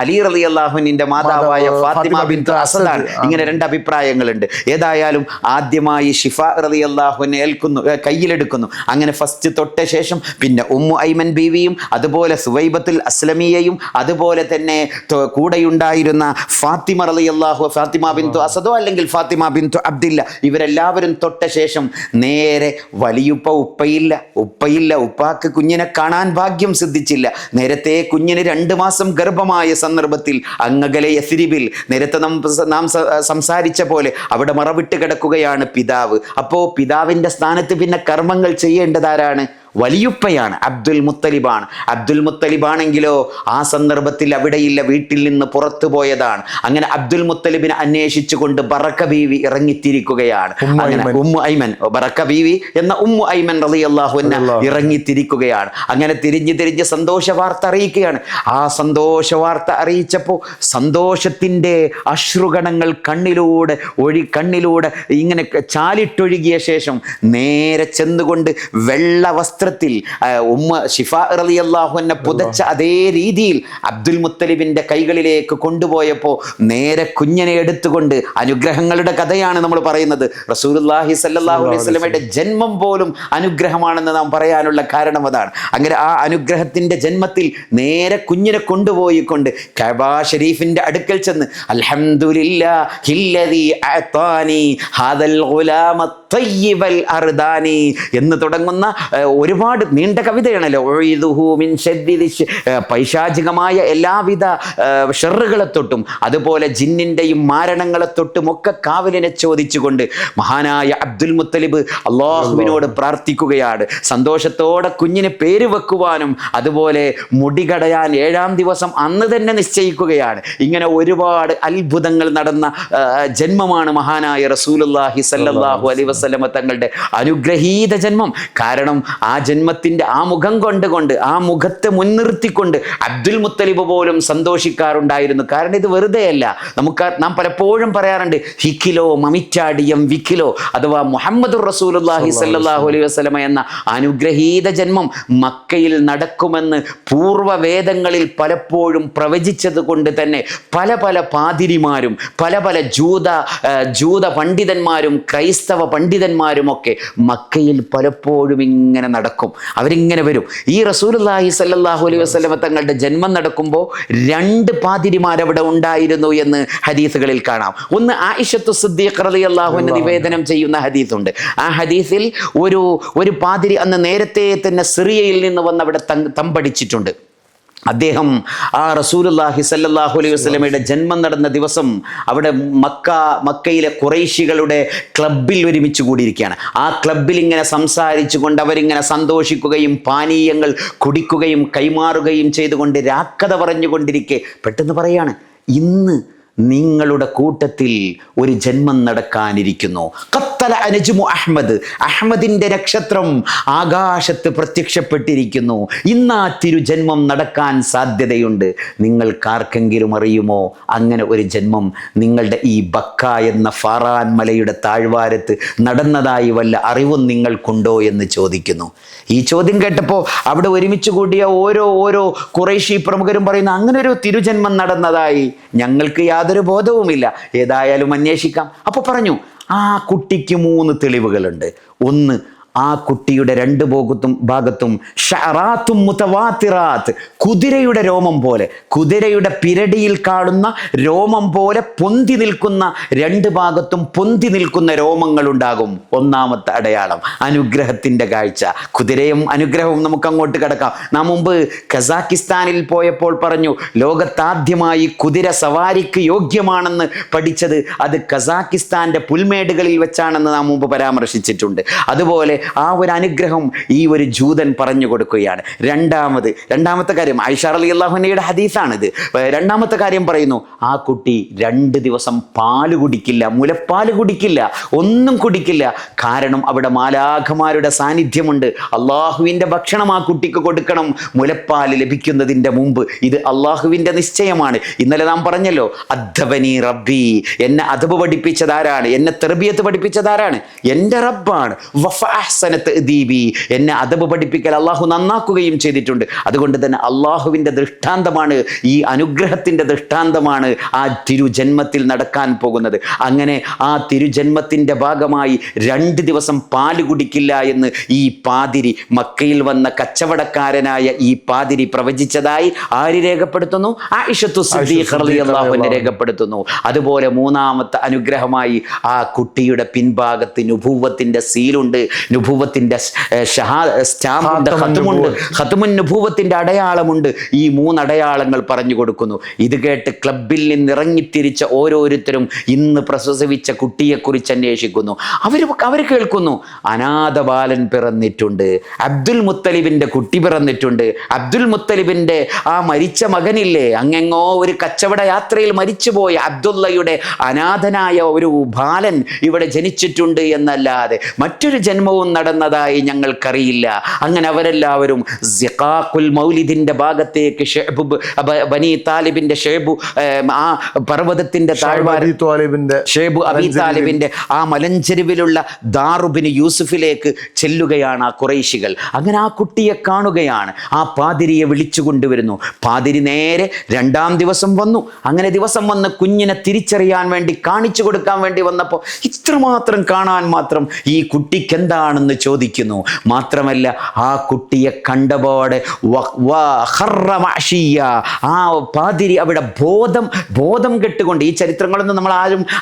അലി റളിയല്ലാഹു അൻഹുവിന്റെ മാതാവായ ഫാത്തിമ ബിൻതു അസദാണ്. ഇങ്ങനെ 2 അഭിപ്രായങ്ങളുണ്ട്. ഏതായാലും ആദ്യമായി ഷിഫ റളിയല്ലാഹു അൻഹ കയ്യിലെടുക്കുന്നു. അങ്ങനെ ഫസ്റ്റ് തൊട്ട ശേഷം പിന്നെ ഉമ്മു ഐമൻ ബീവിയും അതുപോലെ സുവൈബത്തുൽ അസ്ലമിയയും അതുപോലെ തന്നെ കൂടെയുണ്ടായിരുന്ന ഫാത്തിമ ബിൻതു അസദോ അല്ലെങ്കിൽ ഫാത്തിമ ബിൻതു അബ്ദില്ല, ഇവരെല്ലാവരും തൊട്ട ശേഷം നേരെ വലിയുപ്പ ഉപ്പയില്ല, ഉപ്പാക്ക് കുഞ്ഞിനെ കാണാൻ ഭാഗ്യം സിദ്ധിച്ചില്ല. നേരത്തെ കുഞ്ഞിന് 2 മാസം ഗർഭമായ സന്ദർഭത്തിൽ അങ്ങകലെ യസ്രിബിൽ നേരത്തെ നാം സംസാരിച്ച പോലെ അവിടെ മറവിട്ട് കിടക്കുകയാണ് പിതാവ്. അപ്പോൾ പിതാവിൻ്റെ സ്ഥാനത്ത് പിന്നെ കർമ്മങ്ങൾ ചെയ്യേണ്ടതാരാണ്? വലിയുപ്പയാണ്, അബ്ദുൽ മുത്തലിബാണെങ്കിലോ ആ സന്ദർഭത്തിൽ അവിടെയില്ല, വീട്ടിൽ നിന്ന് പുറത്തു പോയതാണ്. അങ്ങനെ അബ്ദുൽ മുത്തലിബിനെ അന്വേഷിച്ചുകൊണ്ട് ബറക്ക ബീവി ഇറങ്ങിത്തിരിക്കുകയാണ്. അങ്ങനെ ഉമ്മു ഐമൻ, ബറക്ക ബീവി എന്ന ഉമ്മു ഐമൻ റളിയല്ലാഹു അൻഹ ഇറങ്ങിത്തിരിക്കുകയാണ്. അങ്ങനെ തിരിഞ്ഞ് സന്തോഷ വാർത്ത അറിയിക്കുകയാണ്. ആ സന്തോഷ വാർത്ത അറിയിച്ചപ്പോൾ സന്തോഷത്തിൻ്റെ അശ്രുഗണങ്ങൾ കണ്ണിലൂടെ ഇങ്ങനെ ചാലിട്ടൊഴുകിയ ശേഷം നേരെ ചെന്നുകൊണ്ട് വെള്ള വസ്ത്രം വസ്ത്രത്തിൽ ഉമ്മ ഷിഫ റളിയല്ലാഹു അൻഹ പുതച്ച അതേ രീതിയിൽ അബ്ദുൽ മുത്തലിബിന്റെ കൈകളിലേക്ക് കൊണ്ടുപോയപ്പോൾ നേരെ കുഞ്ഞിനെ എടുത്തുകൊണ്ട്, അനുഗ്രഹങ്ങളുടെ കഥയാണ് നമ്മൾ പറയുന്നത്, റസൂലുള്ളാഹി സ്വല്ലല്ലാഹു അലൈഹി വസല്ലമയുടെ ജന്മം പോലും അനുഗ്രഹമാണെന്ന് നാം പറയാനുള്ള കാരണം അതാണ്. അങ്ങനെ ആ അനുഗ്രഹത്തിന്റെ ജന്മത്തിൽ നേരെ കുഞ്ഞിനെ കൊണ്ടുപോയിക്കൊണ്ട് കഅബ ഷരീഫിന്റെ അടുക്കൽ ചെന്ന് അൽഹംദുലില്ലാഹില്ലദീ അഅതാനി ഹാദൽ ഗുലാമ തയ്യിബൽ അർദാനി എന്ന് തുടങ്ങുന്ന ഒരുപാട് നീണ്ട കവിതയാണല്ലോ. പൈശാചികമായ എല്ലാവിധ ഷെറുകളെ തൊട്ടും അതുപോലെ ജിന്നിന്റെയും മാരണങ്ങളെ തൊട്ടും ഒക്കെ കാവലിനെ ചോദിച്ചുകൊണ്ട് മഹാനായ അബ്ദുൽ മുത്തലിബ് അള്ളാഹുവിനോട് പ്രാർത്ഥിക്കുകയാണ്. സന്തോഷത്തോടെ കുഞ്ഞിന് പേര് വെക്കുവാനും അതുപോലെ മുടി കടയാൻ 7-ാം ദിവസം അന്ന് തന്നെ നിശ്ചയിക്കുകയാണ്. ഇങ്ങനെ ഒരുപാട് അത്ഭുതങ്ങൾ നടന്ന ജന്മമാണ് മഹാനായ റസൂലുള്ളാഹി സ്വല്ലല്ലാഹു അലൈഹി വസല്ലമ തങ്ങളുടെ അനുഗ്രഹീത ജന്മം. കാരണം ആ ജന്മത്തിന്റെ ആ മുഖം കൊണ്ടുകൊണ്ട്, ആ മുഖത്തെ മുൻനിർത്തിക്കൊണ്ട് അബ്ദുൽ മുത്തലിബ് പോലും സന്തോഷിക്കാറുണ്ടായിരുന്നു. കാരണം ഇത് വെറുതെയല്ല. നാം പലപ്പോഴും പറയാറുണ്ട് ഹിക്കിലോ മമിറ്റാടിയം വിക്കിലോ, അഥവാ മുഹമ്മദുർ റസൂലുള്ളാഹി സ്വല്ലല്ലാഹു അലൈഹി വസല്ലമ എന്ന അനുഗ്രഹീത ജന്മം മക്കയിൽ നടക്കുമെന്ന് പൂർവ്വവേദങ്ങളിൽ പലപ്പോഴും പ്രവചിച്ചത് കൊണ്ട് തന്നെ പല പല പാതിരിമാരും പല പല ജൂത പണ്ഡിതന്മാരും ക്രൈസ്തവ പണ്ഡിതന്മാരും ഒക്കെ മക്കയിൽ പലപ്പോഴും ഇങ്ങനെ നടക്കും. അവരിങ്ങനെ വരും. ഈ റസൂലുള്ളാഹി സ്വല്ലല്ലാഹു അലൈഹി വസല്ലമ തങ്ങളുടെ ജന്മം നടക്കുമ്പോൾ 2 പാതിരിമാർ അവിടെ ഉണ്ടായിരുന്നു എന്ന് ഹദീസുകളിൽ കാണാം. ഒന്ന് ആയിഷത്തു സിദ്ദീഖ റളിയല്ലാഹു അൻഹ നിവേദനം ചെയ്യുന്ന ഹദീസുണ്ട്. ആ ഹദീസിൽ ഒരു പാതിരി അന്ന് നേരത്തെ തന്നെ സിറിയയിൽ നിന്ന് വന്ന് അവിടെ തമ്പടിച്ചിട്ടുണ്ട്. അദ്ദേഹം ആ റസൂലുള്ളാഹി സ്വല്ലല്ലാഹു അലൈഹി വസല്ലമയുടെ ജന്മം നടന്ന ദിവസം അവിടെ മക്കയിലെ ഖുറൈശികളുടെ ക്ലബ്ബിൽ ഒരുമിച്ച് കൂടിയിരിക്കുകയാണ്. ആ ക്ലബ്ബിൽ ഇങ്ങനെ സംസാരിച്ചു കൊണ്ട് അവരിങ്ങനെ സന്തോഷിക്കുകയും പാനീയങ്ങൾ കുടിക്കുകയും കൈമാറുകയും ചെയ്തുകൊണ്ട് രാക്കഥ പറഞ്ഞുകൊണ്ടിരിക്കെ പെട്ടെന്ന് പറയാണ്, ഇന്ന് നിങ്ങളുടെ കൂട്ടത്തിൽ ഒരു ജന്മം നടക്കാനിരിക്കുന്നു. ഖത്തല അനജ്മു അഹ്മദ്, അഹ്മദിന്റെ നക്ഷത്രം ആകാശത്ത് പ്രത്യക്ഷപ്പെട്ടിരിക്കുന്നു. ഇന്നാ തിരുജന്മം നടക്കാൻ സാധ്യതയുണ്ട്. നിങ്ങൾക്കാർക്കെങ്കിലും അറിയുമോ അങ്ങനെ ഒരു ജന്മം നിങ്ങളുടെ ഈ ബക്ക എന്ന ഫാറാൻ മലയുടെ താഴ്വാരത്ത് നടന്നതായി വല്ല അറിവും നിങ്ങൾക്കുണ്ടോ എന്ന് ചോദിക്കുന്നു. ഈ ചോദ്യം കേട്ടപ്പോൾ അവിടെ ഒരുമിച്ച് കൂടിയ ഓരോ ഖുറൈശി പ്രമുഖരും പറയുന്നു, അങ്ങനെ ഒരു തിരുജന്മം നടന്നതായി ഞങ്ങൾക്ക് യാതൊരു ബോധവുമില്ല, ഏതായാലും അന്വേഷിക്കാം. അപ്പോൾ പറഞ്ഞു, ആ കുട്ടിക്ക് 3 തെളിവുകളുണ്ട്. ഒന്ന്, ആ കുട്ടിയുടെ 2 ഭാഗത്തും ഷഅറാത്തും മുതവാത്തിറാത്ത്, കുതിരയുടെ രോമം പോലെ, കുതിരയുടെ പിരടിയിൽ കാണുന്ന രോമം പോലെ പൊന്തി നിൽക്കുന്ന 2 ഭാഗത്തും പൊന്തി നിൽക്കുന്ന രോമങ്ങൾ ഉണ്ടാകും. ഒന്നാമത്തെ അടയാളം അനുഗ്രഹത്തിന്റെ കാഴ്ച. കുതിരയും അനുഗ്രഹവും നമുക്ക് അങ്ങോട്ട് കിടക്കാം. നാം മുമ്പ് കസാക്കിസ്ഥാനിൽ പോയപ്പോൾ പറഞ്ഞു, ലോകത്താദ്യമായി കുതിര സവാരിക്ക് യോഗ്യമാണെന്ന് പഠിച്ചത് അത് കസാക്കിസ്ഥാന്റെ പുൽമേടുകളിൽ വെച്ചാണെന്ന് നാം മുമ്പ് പരാമർശിച്ചിട്ടുണ്ട്. അതുപോലെ ആ ഒരു അനുഗ്രഹം ഈ ഒരു ജൂതൻ പറഞ്ഞു കൊടുക്കുകയാണ്. രണ്ടാമത്തെ കാര്യം ആയിഷ റളിയല്ലാഹു അൻഹയുടെ ഹദീസാണിത്. 2ാമത്തെ കാര്യം പറയുന്നു, ആ കുട്ടി 2 ദിവസം പാല് കുടിക്കില്ല, മുലപ്പാല് കുടിക്കില്ല, ഒന്നും കുടിക്കില്ല. കാരണം അവിടെ മാലാഖമാരുടെ സാന്നിധ്യമുണ്ട്. അള്ളാഹുവിൻ്റെ ഭക്ഷണം ആ കുട്ടിക്ക് കൊടുക്കണം മുലപ്പാല് ലഭിക്കുന്നതിൻ്റെ മുമ്പ്. ഇത് അള്ളാഹുവിൻ്റെ നിശ്ചയമാണ്. ഇന്നലെ നാം പറഞ്ഞല്ലോ, അദ്ദബനി റബ്ബി, എന്നെ അദബ് പഠിപ്പിച്ചതാരാണ്? എന്നെ തർബിയത്ത് പഠിപ്പിച്ചതാരാണ്? എൻ്റെ റബ്ബാണ്. എന്നെ അദബ് പഠിപ്പിക്കൽ അള്ളാഹു നന്നാക്കുകയും ചെയ്തിട്ടുണ്ട്. അതുകൊണ്ട് തന്നെ അള്ളാഹുവിൻ്റെ ദൃഷ്ടാന്തമാണ്, ഈ അനുഗ്രഹത്തിൻ്റെ ദൃഷ്ടാന്തമാണ് ആ തിരുജന്മത്തിൽ നടക്കാൻ പോകുന്നത്. അങ്ങനെ ആ തിരുജന്മത്തിൻ്റെ ഭാഗമായി 2 ദിവസം പാല് കുടിക്കില്ല എന്ന് ഈ പാതിരി, മക്കയിൽ വന്ന കച്ചവടക്കാരനായ ഈ പാതിരി പ്രവചിച്ചതായി ആര് രേഖപ്പെടുത്തുന്നു? ആയിഷത്തു സിദ്ദീഖ റളിയല്ലാഹു അൻഹ രേഖപ്പെടുത്തുന്നു. അതുപോലെ 3ാമത്തെ അനുഗ്രഹമായി ആ കുട്ടിയുടെ പിൻഭാഗത്ത് നുബുവ്വത്തിന്റെ സീലുണ്ട്, നുബുവ്വത്തിന്റെ സ്റ്റാമ്പുണ്ട്, ഖത്മുണ്ട്, ഖത്മുൻ നുബുവ്വത്തിന്റെ അടയാളമുണ്ട്. ഈ 3 അടയാളങ്ങൾ പറഞ്ഞു കൊടുക്കുന്നു. ഇത് കേട്ട് ക്ലബ്ബിൽ നിന്ന് ഇറങ്ങിത്തിരിച്ച ഓരോരുത്തരും ഇന്ന് പ്രസവിച്ച കുട്ടിയെക്കുറിച്ച് അന്വേഷിക്കുന്നു. അവർ കേൾക്കുന്നു, അനാഥ ബാലൻ പിറന്നിട്ടുണ്ട്, അബ്ദുൽ മുത്തലിബിന്റെ കുട്ടി പിറന്നിട്ടുണ്ട്, അബ്ദുൽ മുത്തലിബിന്റെ ആ മരിച്ച മകനില്ലേ, അങ്ങെങ്ങോ ഒരു കച്ചവട യാത്രയിൽ മരിച്ചുപോയ അബ്ദുള്ളയുടെ അനാഥനായ ഒരു ബാലൻ ഇവിടെ ജനിച്ചിട്ടുണ്ട് എന്നല്ലാതെ മറ്റൊരു ജന്മവും സംഭവവും നടന്നതായി ഞങ്ങൾക്കറിയില്ല. അങ്ങനെ അവരെല്ലാവരും സിഖാഖുൽ മൗലിദിന്റെ ഭാഗത്തേക്ക് ബനി താലിബിന്റെ ആ പർവ്വതത്തിന്റെ താഴ്വാരത്തിന്റെ ഷേബു അബി താലിബിന്റെ ആ മലഞ്ചെരുവിലുള്ള ദാറുബിന് യൂസുഫിലേക്ക് ചെല്ലുകയാണ് ആ ഖുറൈശികൾ. അങ്ങനെ ആ കുട്ടിയെ കാണുകയാണ്. ആ പാതിരിയെ വിളിച്ചു കൊണ്ടുവരുന്നു. പാതിരി നേരെ 2-ാം ദിവസം വന്നു. അങ്ങനെ ദിവസം വന്ന് കുഞ്ഞിനെ തിരിച്ചറിയാൻ വേണ്ടി, കാണിച്ചു കൊടുക്കാൻ വേണ്ടി വന്നപ്പോൾ ഇത്രമാത്രം കാണാൻ മാത്രം ഈ കുട്ടിക്ക് എന്താണെന്ന് ചോദിക്കുന്നു. മാത്രമല്ല ആ കുട്ടിയെ കണ്ടപാടെ ആ പാതിരി അവിടെ ബോധം കെട്ടുകൊണ്ട്, ഈ ചരിത്രങ്ങളൊന്നും നമ്മൾ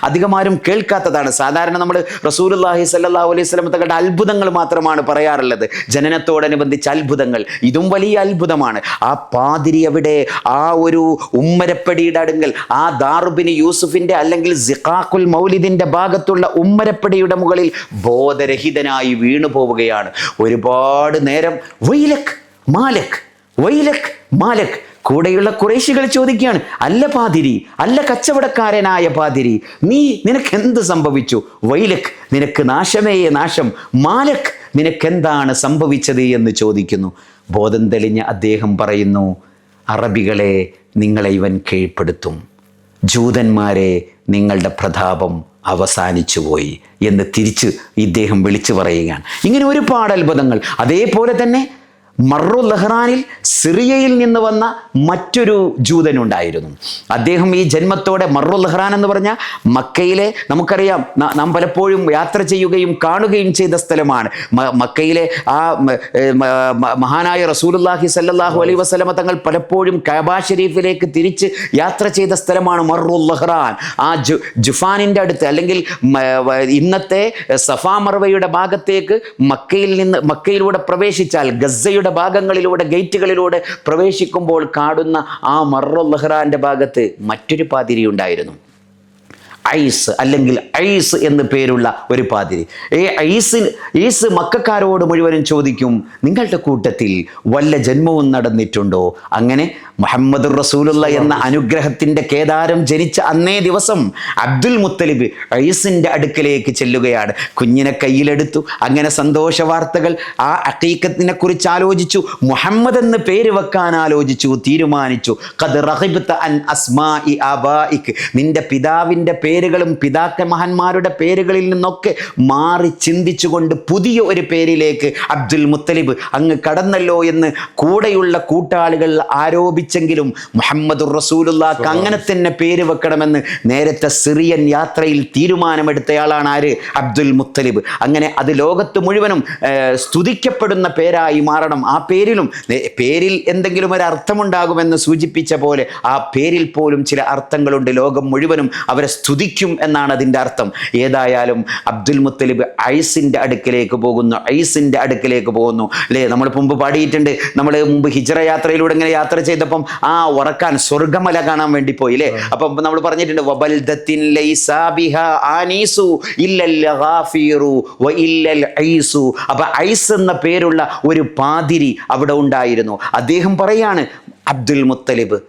അധികമാരും കേൾക്കാത്തതാണ്. സാധാരണ നമ്മൾ റസൂലുള്ളാഹി സ്വല്ലല്ലാഹു അലൈഹി വസല്ലം തങ്ങളുടെ അത്ഭുതങ്ങൾ മാത്രമാണ് പറയാറുള്ളത്, ജനനത്തോടനുബന്ധിച്ച അത്ഭുതങ്ങൾ. ഇതും വലിയ അത്ഭുതമാണ്. ആ പാതിരി അവിടെ ആ ഒരു ഉമ്മരപ്പടിയുടെ അടുങ്കൽ, ആ ദാറുബിന് യൂസുഫിന്റെ അല്ലെങ്കിൽ സിഖാഖുൽ മൗലിദിന്റെ ഭാഗത്തുള്ള ഉമ്മരപ്പടിയുടെ മുകളിൽ ബോധരഹിതനായി വീണു പോവുകയാണ്. ഒരുപാട് നേരം വൈലക് മാലക് വൈലക് മാലക്. കൂടെയുള്ള ഖുറൈശികൾ ചോദിക്കുകയാണ്, അല്ല പാതിരി, അല്ല കച്ചവടക്കാരനായ പാതിരി, നിനക്ക് എന്ത് സംഭവിച്ചു? വൈലക്, നിനക്ക് നാശമേ നാശം. മാലക്, നിനക്കെന്താണ് സംഭവിച്ചത് എന്ന് ചോദിക്കുന്നു. ബോധം തെളിഞ്ഞ അദ്ദേഹം പറയുന്നു, അറബികളെ, നിങ്ങളെ ഇവൻ കീഴ്പ്പെടുത്തും, ജൂതന്മാരെ, നിങ്ങളുടെ പ്രതാപം അവസാനിച്ചു പോയി എന്ന് തിരിച്ച് ഇദ്ദേഹം വിളിച്ചു പറയുകയാണ്. ഇങ്ങനെ ഒരുപാട് അത്ഭുതങ്ങൾ. അതേപോലെ തന്നെ മർറുൽ ലഹ്റാനിൽ സിറിയയിൽ നിന്ന് വന്ന മറ്റൊരു ജൂതനുണ്ടായിരുന്നു. അദ്ദേഹം ഈ ജന്മത്തോടെ, മർറുൽ ലഹ്റാൻ എന്ന് പറഞ്ഞാൽ മക്കയിലെ, നമുക്കറിയാം, നാം പലപ്പോഴും യാത്ര ചെയ്യുകയും കാണുകയും ചെയ്ത സ്ഥലമാണ്. മക്കയിലെ ആ മഹാനായ റസൂലുള്ളാഹി സ്വല്ലല്ലാഹു അലൈഹി വസല്ലമ തങ്ങൾ പലപ്പോഴും കഅബ ഷരീഫിലേക്ക് തിരിച്ച് യാത്ര ചെയ്ത സ്ഥലമാണ് മർറുൽ ലഹ്റാൻ. ആ ജുഫാനിൻ്റെ അടുത്ത്, അല്ലെങ്കിൽ ഇന്നത്തെ സഫാ മർവയുടെ ഭാഗത്തേക്ക് മക്കയിലൂടെ പ്രവേശിച്ചാൽ ഗസയുടെ ഭാഗങ്ങളിലൂടെ, ഗേറ്റുകളിലൂടെ പ്രവേശിക്കുമ്പോൾ കാണുന്ന ആ മർറുൽ ലഹ്റാന്റെ ഭാഗത്ത് മറ്റൊരു പാതിരി ഉണ്ടായിരുന്നു. ഐസ് അല്ലെങ്കിൽ ഐസ് എന്ന് പേരുള്ള ഒരു പാതിരി. ഐസ് മക്കക്കാരോട് മുഴുവനും ചോദിക്കും, നിങ്ങളുടെ കൂട്ടത്തിൽ വല്ല ജന്മവും നടന്നിട്ടുണ്ടോ? അങ്ങനെ മുഹമ്മദുർ റസൂലുള്ള എന്ന അനുഗ്രഹത്തിന്റെ കേദാരം ജനിച്ച അന്നേ ദിവസം അബ്ദുൽ മുത്തലിബ് ഐസിന്റെ അടുക്കലേക്ക് ചെല്ലുകയാണ്. കുഞ്ഞിനെ കയ്യിലെടുത്തു. അങ്ങനെ സന്തോഷ വാർത്തകൾ, ആ അഖീഖത്തിനെ കുറിച്ച് ആലോചിച്ചു, മുഹമ്മദ് എന്ന് പേര് വെക്കാൻ ആലോചിച്ചു, തീരുമാനിച്ചു. ഖദ് റഗിബ്ത അൻ അസ്മാഇ ആബായിക്, നിന്റെ പിതാവിന്റെ പേരുകളും പിതാക്കന്മാരുടെ പേരുകളിൽ നിന്നൊക്കെ മാറി ചിന്തിച്ചുകൊണ്ട് പുതിയ ഒരു പേരിലേക്ക് അബ്ദുൽ മുത്തലിബ് അങ്ങ് കടന്നല്ലോ എന്ന് കൂടെയുള്ള കൂട്ടാളികൾ ആരോപിച്ചെങ്കിലും മുഹമ്മദുർ റസൂലുള്ളാഹ്ക്ക് അങ്ങനെ തന്നെ പേര് വെക്കണമെന്ന് നേരത്തെ സിറിയൻ യാത്രയിൽ തീരുമാനമെടുത്തയാളാണ് ആര്? അബ്ദുൽ മുത്തലിബ്. അങ്ങനെ അത് ലോകത്ത് മുഴുവനും സ്തുതിക്കപ്പെടുന്ന പേരായി മാറണം. ആ പേരിൽ എന്തെങ്കിലും ഒരു അർത്ഥമുണ്ടാകുമെന്ന് സൂചിപ്പിച്ച പോലെ ആ പേരിൽ പോലും ചില അർത്ഥങ്ങളുണ്ട്. ലോകം മുഴുവനും അവരെ സ്തുതിക്കും എന്നാണ് അതിൻ്റെ അർത്ഥം. ഏതായാലും അബ്ദുൽ മുത്തലിബ് ഐസിൻ്റെ അടുക്കലേക്ക് പോകുന്നു. അല്ലേ, നമ്മൾ മുമ്പ് പാടിയിട്ടുണ്ട്. നമ്മൾ മുമ്പ് ഹിജ്റ യാത്രയിലൂടെ ഇങ്ങനെ യാത്ര ചെയ്തപ്പം ഉറക്കാൻ സ്വർഗമല കാണാൻ വേണ്ടി പോയി, അല്ലേ? അപ്പം നമ്മൾ പറഞ്ഞിട്ടുണ്ട്, വബൽദത്തിൻ ലൈസാ ബിഹാ ആനീസു ഇല്ലൽ ഗാഫിറു വഇല്ലൽ ഐസു. അപ്പൊ ഐസ് എന്ന പേരുള്ള ഒരു പാതിരി അവിടെ ഉണ്ടായിരുന്നു. അദ്ദേഹം പറയാണ്, അബ്ദുൽ മുത്തലിബ്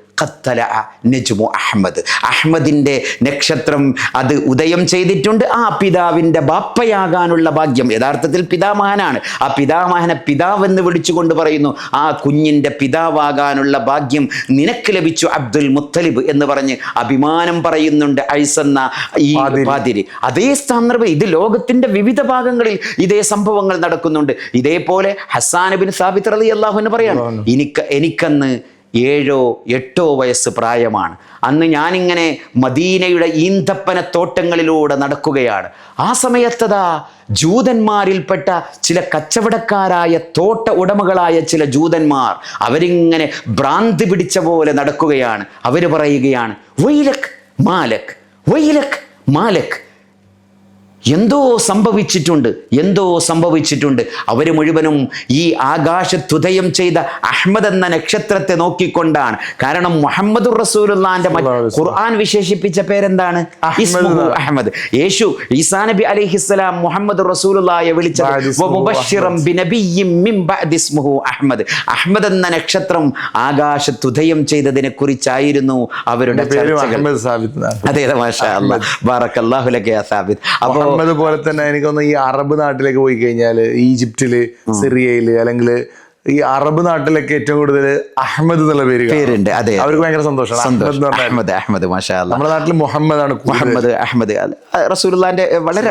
അഹ്മദിന്റെ നക്ഷത്രം അത് ഉദയം ചെയ്തിട്ടുണ്ട്. ആ പിതാവിന്റെ ബാപ്പയാകാനുള്ള ഭാഗ്യം, യഥാർത്ഥത്തിൽ പിതാമഹനാണ്, ആ പിതാമഹനെ പിതാവെന്ന് വിളിച്ചുകൊണ്ട് പറയുന്നു, ആ കുഞ്ഞിന്റെ പിതാവാകാനുള്ള ഭാഗ്യം നിനക്ക് ലഭിച്ചു അബ്ദുൽ മുത്തലിബ് എന്ന് പറഞ്ഞ് അഭിമാനം പറയുന്നുണ്ട് ഐസ് എന്ന ഈ പാതിരി. അതേ സന്ദർഭം ഇത് ലോകത്തിന്റെ വിവിധ ഭാഗങ്ങളിൽ ഇതേ സംഭവങ്ങൾ നടക്കുന്നുണ്ട്. ഇതേപോലെ ഹസ്സാൻ ബിൻ സാബിത്ത് റളിയല്ലാഹു അൻഹു പറയാണ്, എനിക്കന്ന് 7-8 വയസ്സ് പ്രായമാണ്. അന്ന് ഞാനിങ്ങനെ മദീനയുടെ ഈന്തപ്പന തോട്ടങ്ങളിലൂടെ നടക്കുകയാണ്. ആ സമയത്തതാ ജൂതന്മാരിൽപ്പെട്ട ചില കച്ചവടക്കാരായ തോട്ട ഉടമകളായ ചില ജൂതന്മാർ അവരിങ്ങനെ ഭ്രാന്തി പിടിച്ച പോലെ നടക്കുകയാണ്. അവർ പറയുകയാണ്, വൈലക് മാലക്, വൈലക് മാലക്, എന്തോ സംഭവിച്ചിട്ടുണ്ട്. അവർ മുഴുവനും ഈ ആകാശത്തുദയം ചെയ്ത അഹ്മദ് എന്ന നക്ഷത്രത്തെ നോക്കിക്കൊണ്ടാണ്. കാരണം മുഹമ്മദുർ റസൂലുള്ളാഹിന്റെ ഖുർആൻ വിശേഷിപ്പിച്ച പേരെന്താണ്? ഇസ്മുഹു അഹ്മദ്. യേശു ഈസാ നബി അലൈഹിസ്സലാം മുഹമ്മദുർ റസൂലുള്ളാഹിയെ വിളിച്ചത് വമുബശ്ശിറൻ ബിനബിയ്യിൻ മിൻ ബഅദി ഇസ്മുഹു അഹ്മദ്. അഹ്മദ് എന്ന നക്ഷത്രം ആകാശത്തുദയം ചെയ്തതിനെ കുറിച്ചായിരുന്നു അവരുടെ ചർച്ചകൾ. അതെ, മാഷാ അല്ലാഹ്, ബറക്കല്ലാഹു ലക യാ സാബിത്. അപ്പോൾ മുഹമ്മദ് പോലെ തന്നെ എനിക്കൊന്ന് ഈ അറബ് നാട്ടിലേക്ക് പോയി കഴിഞ്ഞാൽ ഈജിപ്തില്, സിറിയയില്, അല്ലെങ്കിൽ ഈ അറബ് നാട്ടിലൊക്കെ ഏറ്റവും കൂടുതൽ അഹമ്മദ് എന്നുള്ള പേരുണ്ട്. അതെ, അവർക്ക് ഭയങ്കര സന്തോഷമാണ്. അഹമ്മദ് മാഷാ അല്ലാ. നമ്മുടെ നാട്ടിൽ മുഹമ്മദാണ്. അഹമ്മദ് റസൂലുള്ളാഹിന്റെ വളരെ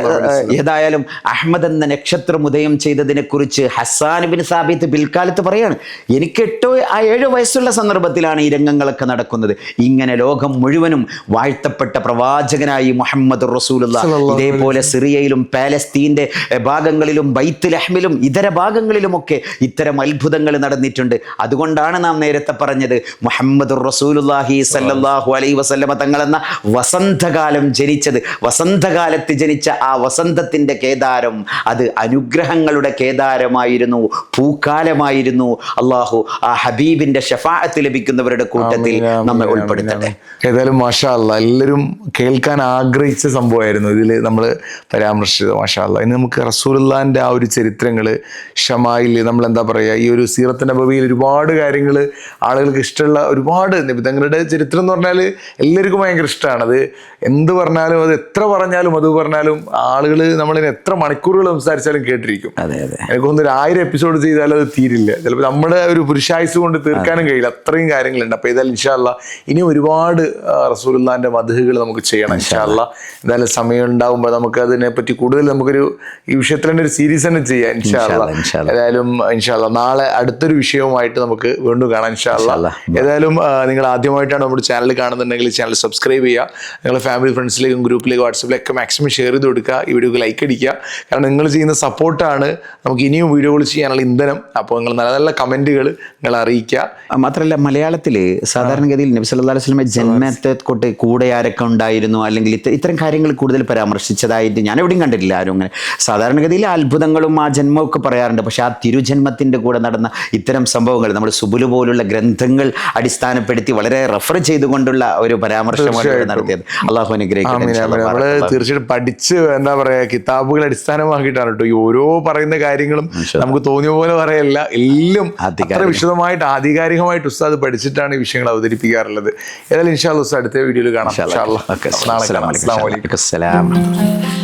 ഏതായാലും അഹമ്മദ് എന്ന നക്ഷത്രം ഉദയം ചെയ്തതിനെ കുറിച്ച് ഹസ്സാൻ ബിൻ സാബിത്ത് പിൽക്കാലത്ത് പറയാണ്, എനിക്ക് 7 വയസ്സുള്ള സന്ദർഭത്തിലാണ് ഈ രംഗങ്ങളൊക്കെ നടക്കുന്നത്. ഇങ്ങനെ ലോകം മുഴുവനും വാഴ്ത്തപ്പെട്ട പ്രവാചകനായി മുഹമ്മദ് റസൂലുള്ളാഹ് ഇതേപോലെ സിറിയയിലും പാലസ്തീന്റെ ഭാഗങ്ങളിലും ബൈത്തുൽ-ലഹ്മിലും ഇതര ഭാഗങ്ങളിലുമൊക്കെ ഇത്തരം അത്ഭുതങ്ങൾ നടന്നിട്ടുണ്ട്. അതുകൊണ്ടാണ് നാം നേരത്തെ പറഞ്ഞത് മുഹമ്മദുർ റസൂലുള്ളാഹി സ്വല്ലല്ലാഹു അലൈഹി വസല്ലമ തങ്ങളെന്ന വസന്തകാലം ജനിച്ചത്. വസന്തകാലത്ത് ജനിച്ച ആ വസന്തത്തിന്റെ കേദാരം അത് അനുഗ്രഹങ്ങളുടെ കേദാരമായിരുന്നു, പൂക്കാലമായിരുന്നു. അള്ളാഹു ആ ഹബീബിന്റെ ഷഫാഅത്ത് ലഭിക്കുന്നവരുടെ കൂട്ടത്തിൽ നമ്മെ ഉൾപ്പെടുത്തട്ടെ. ഏതായാലും മാഷാ അല്ലാ, എല്ലാവരും കേൾക്കാൻ ആഗ്രഹിച്ച സംഭവമായിരുന്നു ഇതിൽ നമ്മൾ പരാമർശിച്ചത്. മാഷാ അല്ലാ, ഇനി നമുക്ക് റസൂലുള്ളാഹിന്റെ ആ ഒരു ചരിത്രങ്ങൾ, ഷമായിൽ, നമ്മൾ എന്താ പറയുക, ഈ ഒരു സീറത്ത് നബവിയിൽ ഒരുപാട് കാര്യങ്ങൾ ആളുകൾക്ക് ഇഷ്ടമുള്ള ഒരുപാട് നിബിധങ്ങളുടെ ചരിത്രം എന്ന് പറഞ്ഞാൽ എല്ലാവർക്കും ഭയങ്കര ഇഷ്ടമാണ്. അത് എന്ത് പറഞ്ഞാലും, അത് എത്ര പറഞ്ഞാലും, അത് പറഞ്ഞാലും ആളുകൾ നമ്മളിന് എത്ര മണിക്കൂറുകൾ സംസാരിച്ചാലും കേട്ടിരിക്കും. എനിക്കൊന്ന് 1000 എപ്പിസോഡ് ചെയ്താലും അത് തീരില്ല. ചിലപ്പോൾ നമ്മുടെ ഒരു പുരുഷായുസ് കൊണ്ട് തീർക്കാനും കഴിയില്ല, അത്രയും കാര്യങ്ങളുണ്ട്. അപ്പോൾ ഏതായാലും ഇൻഷാ അല്ലാ ഇനി ഒരുപാട് റസൂലുള്ളാഹിന്റെ മദ്ഹുകൾ നമുക്ക് ചെയ്യണം ഇൻഷാ അല്ലാ. എന്തായാലും സമയം ഉണ്ടാകുമ്പോൾ നമുക്ക് അതിനെപ്പറ്റി കൂടുതൽ നമുക്കൊരു ഈ വിഷയത്തിൽ തന്നെ ഒരു സീരീസ് തന്നെ ചെയ്യാം ഇൻഷാ അല്ലാ. ഏതായാലും ഇൻഷാ അല്ലാ നാളെ അടുത്തൊരു വിഷയവുമായിട്ട് നമുക്ക് വീണ്ടും കാണാം ഇൻഷാ അല്ലാ. ഏതായാലും നിങ്ങൾ ആദ്യമായിട്ടാണ് നമ്മുടെ ചാനൽ കാണുന്നുണ്ടെങ്കിൽ ചാനൽ സബ്സ്ക്രൈബ് ചെയ്യുക. നിങ്ങളുടെ ഫാമിലി ഫ്രണ്ട്സിലേക്കും ഗ്രൂപ്പിലേക്കും വാട്സപ്പിലേക്കും മാക്സിമം ഷെയർ ചെയ്ത് കൊടുക്കുക. ഈ വീഡിയോക്ക് ലൈക്ക് അടിക്കുക. കാരണം നിങ്ങൾ ചെയ്യുന്ന സപ്പോർട്ടാണ് നമുക്ക് ഇനിയും വീഡിയോകൾ ചെയ്യാനുള്ള ഇന്ധനം. അപ്പോൾ നിങ്ങൾ നല്ല നല്ല കമൻറ്റുകൾ നിങ്ങൾ അറിയിക്കുക. മാത്രമല്ല മലയാളത്തിൽ സാധാരണഗതിയിൽ നബി സല്ലല്ലാഹു അലൈഹി വസല്ലമയുടെ ജന്മത്തെ കൊണ്ട് കൂടെ ആരൊക്കെ ഉണ്ടായിരുന്നു, അല്ലെങ്കിൽ ഇത്തരം കാര്യങ്ങൾ കൂടുതൽ പരാമർശിച്ചതായിട്ട് ഞാൻ എവിടെയും കണ്ടിട്ടില്ല ആരും അങ്ങനെ. സാധാരണഗതിയിൽ അത്ഭുതങ്ങളും ആ ജന്മമൊക്കെ പറയാറുണ്ട്. പക്ഷെ ആ തിരുജന്മത്തിൻ്റെ കൂടെ നടന്ന ഇത്തരം സംഭവങ്ങൾ നമ്മൾ സുബുല് പോലുള്ള ഗ്രന്ഥങ്ങൾ അടിസ്ഥാനപ്പെടുത്തി വളരെ റെഫർ ചെയ്തുകൊണ്ടുള്ള ഒരു പരാമർശമാണ് നടത്തിയത്. അള്ളാഹു അനുഗ്രഹിക്കട്ടെ. നമ്മള് തീർച്ചയായിട്ടും പഠിച്ച് എന്താ പറയാ കിതാബുകൾ അടിസ്ഥാനമാക്കിയിട്ടാണ് കേട്ടോ ഈ ഓരോ പറയുന്ന കാര്യങ്ങളും നമുക്ക് തോന്നിയ പോലെ പറയല്ല, എല്ലാം അത്ര വിശദമായിട്ട് ആധികാരികമായിട്ട് ഉസ്താദ് പഠിച്ചിട്ടാണ് ഈ വിഷയങ്ങൾ അവതരിപ്പിക്കാറുള്ളത്. ഏതായാലും ഇൻഷാ അല്ലാഹ് ഉസ്താദ് അടുത്ത വീഡിയോയിൽ കാണാം. അസ്സലാമു അലൈക്കും.